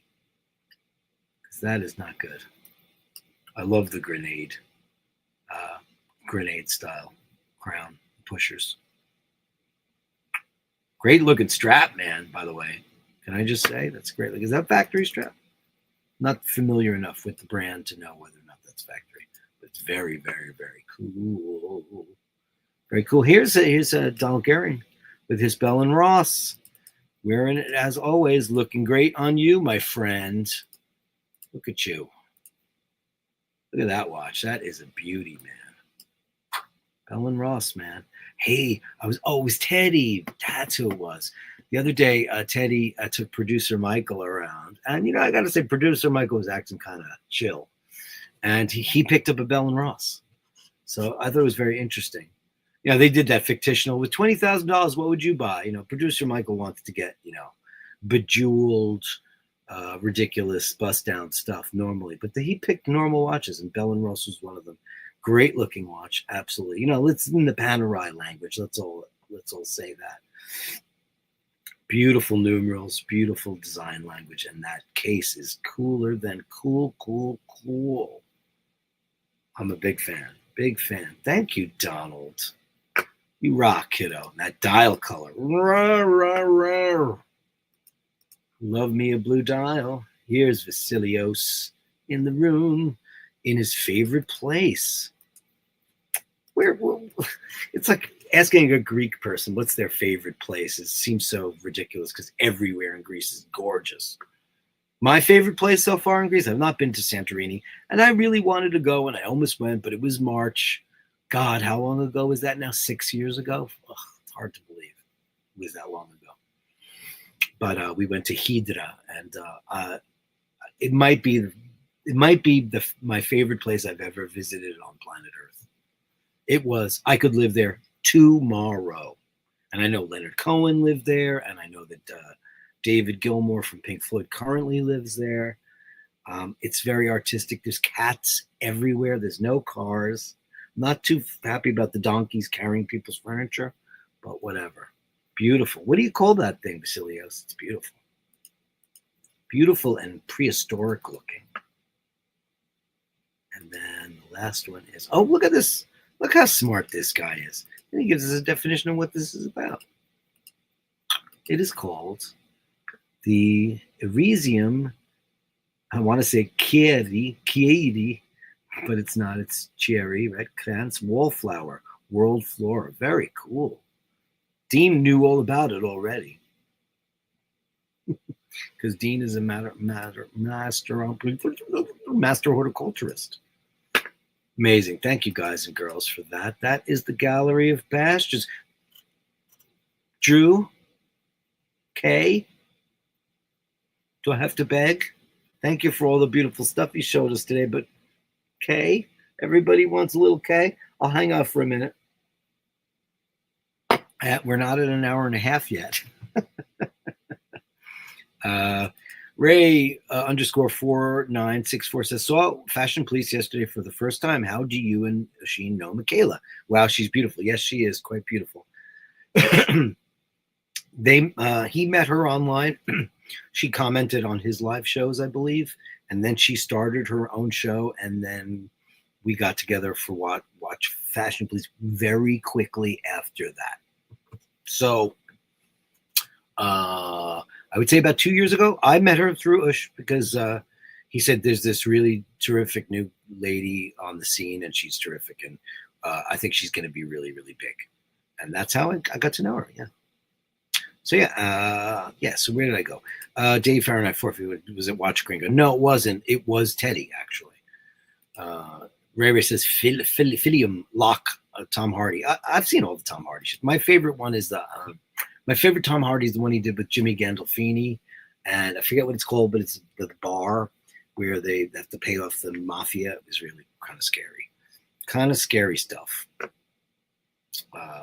Because that is not good. I love the grenade style crown pushers. Great looking strap, man, by the way. Can I just say that's great? Like, is that factory strap? Not familiar enough with the brand to know whether or not that's factory, but it's very, very, very cool. Very cool. Here's a Donald Gehring with his Bell and Ross, wearing it as always, looking great on you, my friend. Look at you. Look at that watch. That is a beauty, man. Bell and Ross, man. Hey, it was Teddy. That's who it was. The other day, Teddy took producer Michael around. And, I got to say, producer Michael was acting kind of chill. And he picked up a Bell and Ross. So I thought it was very interesting. They did that fictional. With $20,000, what would you buy? Producer Michael wants to get, bejeweled, ridiculous bust-down stuff normally. But he picked normal watches, and Bell and Ross was one of them. Great looking watch, absolutely. It's in the Panerai language. Let's all say that. Beautiful numerals, beautiful design language, and that case is cooler than cool. I'm a big fan. Big fan. Thank you, Donald. You rock, kiddo. That dial color. Rawr, rawr, rawr. Love me a blue dial. Here's Vasilios in the room in his favorite place. Where it's like asking a Greek person what's their favorite place. It seems so ridiculous because everywhere in Greece is gorgeous. My favorite place so far in Greece, I've not been to Santorini, and I really wanted to go, and I almost went, but it was March. God, how long ago was that now? 6 years ago? Ugh, it's hard to believe it was that long ago. But we went to Hydra, and it might be my favorite place I've ever visited on planet Earth. It was. I could live there tomorrow. And I know Leonard Cohen lived there, and I know that David Gilmour from Pink Floyd currently lives there. It's very artistic. There's cats everywhere. There's no cars. I'm not too happy about the donkeys carrying people's furniture, but whatever. Beautiful. What do you call that thing, Vasilios? It's beautiful. Beautiful and prehistoric looking. And then the last one is, oh, look at this. Look how smart this guy is. And he gives us a definition of what this is about. It is called the Eresium, I want to say Chieri, but it's not. It's cherry, right? Krantz, wallflower, world flora. Very cool. Dean knew all about it already. Because Dean is a master horticulturist. Amazing. Thank you, guys and girls, for that. That is the Gallery of Bashtards. Drew, Kay, do I have to beg? Thank you for all the beautiful stuff you showed us today. But Kay, everybody wants a little Kay. I'll hang out for a minute. We're not at an hour and a half yet. Ray _4964 says, saw Fashion Police yesterday for the first time. How do you and Oisin know Michaela? Wow, she's beautiful. Yes, she is quite beautiful. He met her online. She commented on his live shows, I believe, and then she started her own show, and then we got together for watch Fashion Police very quickly after that. So I would say about 2 years ago, I met her through Ush because he said there's this really terrific new lady on the scene, and she's terrific, and I think she's going to be really, really big. And that's how I got to know her, yeah. So yeah. So where did I go? Dave Fahrenheit 450 was it Watch Gringo? No, it wasn't. It was Teddy actually. Ray Ray says Filium Lock. Tom Hardy. I've seen all the Tom Hardy shit. My favorite one is my favorite Tom Hardy is the one he did with Jimmy Gandolfini, and I forget what it's called, but it's the bar where they have to pay off the mafia. It was really kind of scary stuff.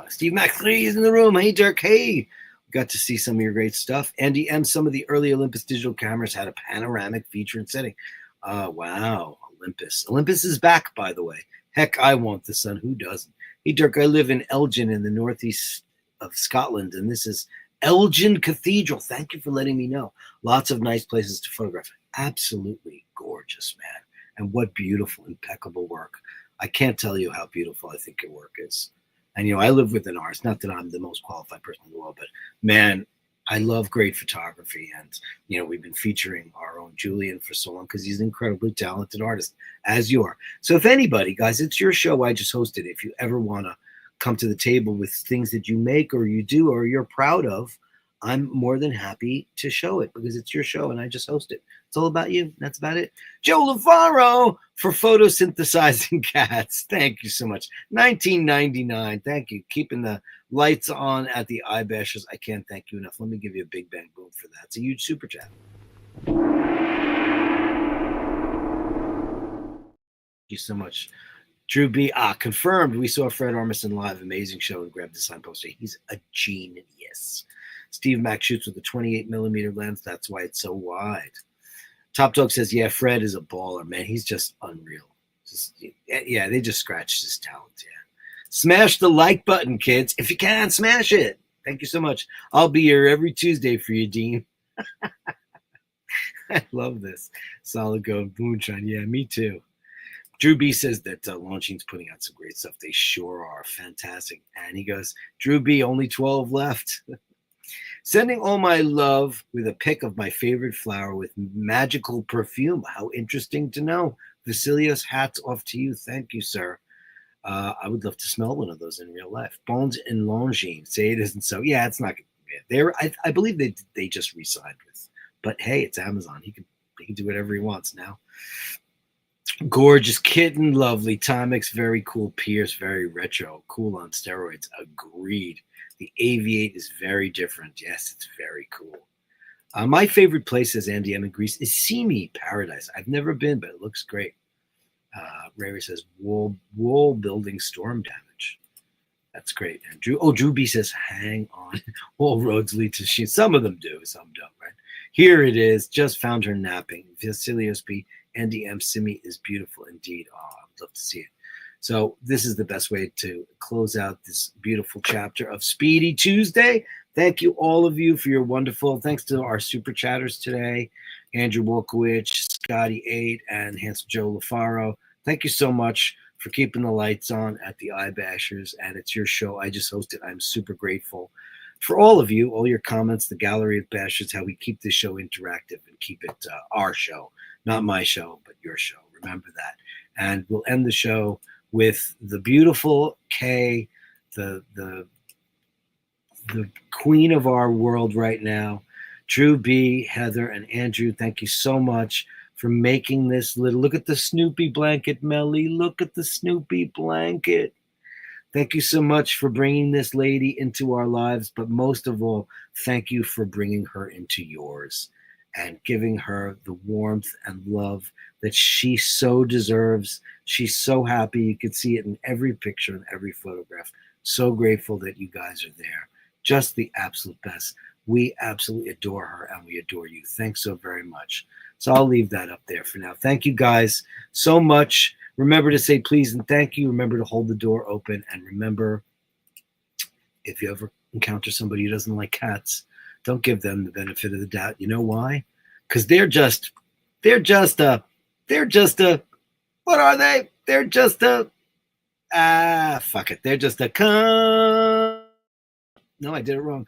Steve Mac3 is in the room. Hey, Dirk. Hey, got to see some of your great stuff. Andy M. Some of the early Olympus digital cameras had a panoramic feature and setting. Wow, Olympus. Olympus is back, by the way. Heck, I want the sun. Who doesn't? Hey, Dirk, I live in Elgin in the northeast of Scotland, and this is Elgin Cathedral. Thank you for letting me know. Lots of nice places to photograph. Absolutely gorgeous, man. And what beautiful, impeccable work. I can't tell you how beautiful I think your work is. And, I live with an artist. Not that I'm the most qualified person in the world, but, man, I love great photography. And, we've been featuring our own Julian for so long because he's an incredibly talented artist, as you are. So if anybody, guys, it's your show. I just hosted. If you ever want to come to the table with things that you make or you do or you're proud of, I'm more than happy to show it because it's your show and I just host it. It's all about you. That's about it. Joe Lavaro for photosynthesizing cats. Thank you so much. 1999. Thank you. Keeping the lights on at the iBashers. I can't thank you enough. Let me give you a big bang boom for that. It's a huge super chat. Thank you so much. Drew B. Confirmed. We saw Fred Armisen live. Amazing show and grabbed the sign poster. He's a genius. Steve Mack shoots with a 28mm lens. That's why it's so wide. Top Dog says, yeah, Fred is a baller, man. He's just unreal. They just scratched his talent, yeah. Smash the like button, kids. If you can, smash it. Thank you so much. I'll be here every Tuesday for you, Dean. I love this. Solid Gold Moonshine. Yeah, me too. Drew B says that Longines putting out some great stuff. They sure are fantastic. And he goes, Drew B, only 12 left. Sending all my love with a pic of my favorite flower with magical perfume. How interesting to know. Vasilios, hats off to you. Thank you, sir. I would love to smell one of those in real life. Bones and Longines. Say it isn't so. Yeah, it's not. I believe they just re-signed with. But hey, it's Amazon. He can do whatever he wants now. Gorgeous kitten, lovely. Timex, very cool. Pierce, very retro. Cool on steroids. Agreed. The Aviate is very different. Yes, it's very cool. My favorite place, says Andy M in Greece, is Simi Paradise. I've never been, but it looks great. Ray says wall building storm damage. That's great. And Drew B says, hang on. All roads lead to she. Some of them do, some don't, right? Here it is. Just found her napping. Vasilios B. Andy M. Simi is beautiful indeed. Oh, I'd love to see it. So this is the best way to close out this beautiful chapter of Speedy Tuesday. Thank you, all of you, for your wonderful. Thanks to our super chatters today, Andrew Wolkowicz, Scotty 8, and Handsome Joe LaFaro. Thank you so much for keeping the lights on at the iBashers, and it's your show. I just hosted. I'm super grateful for all of you, all your comments, the Gallery of Bashtards, how we keep this show interactive and keep it our show, not my show, but your show. Remember that. And we'll end the show with the beautiful Kay, the queen of our world right now, Drew B, Heather, and Andrew. Thank you so much for making this little. Look at the Snoopy blanket, Melly. Look at the Snoopy blanket. Thank you so much for bringing this lady into our lives, but most of all, thank you for bringing her into yours and giving her the warmth and love that she so deserves. She's so happy. You can see it in every picture and every photograph. So grateful that you guys are there. Just the absolute best. We absolutely adore her and we adore you. Thanks so very much. So I'll leave that up there for now. Thank you guys so much. Remember to say please and thank you. Remember to hold the door open. And remember, if you ever encounter somebody who doesn't like cats, don't give them the benefit of the doubt. You know why? Because they're just a, what are they? They're just a, fuck it. They're just a, no, I did it wrong.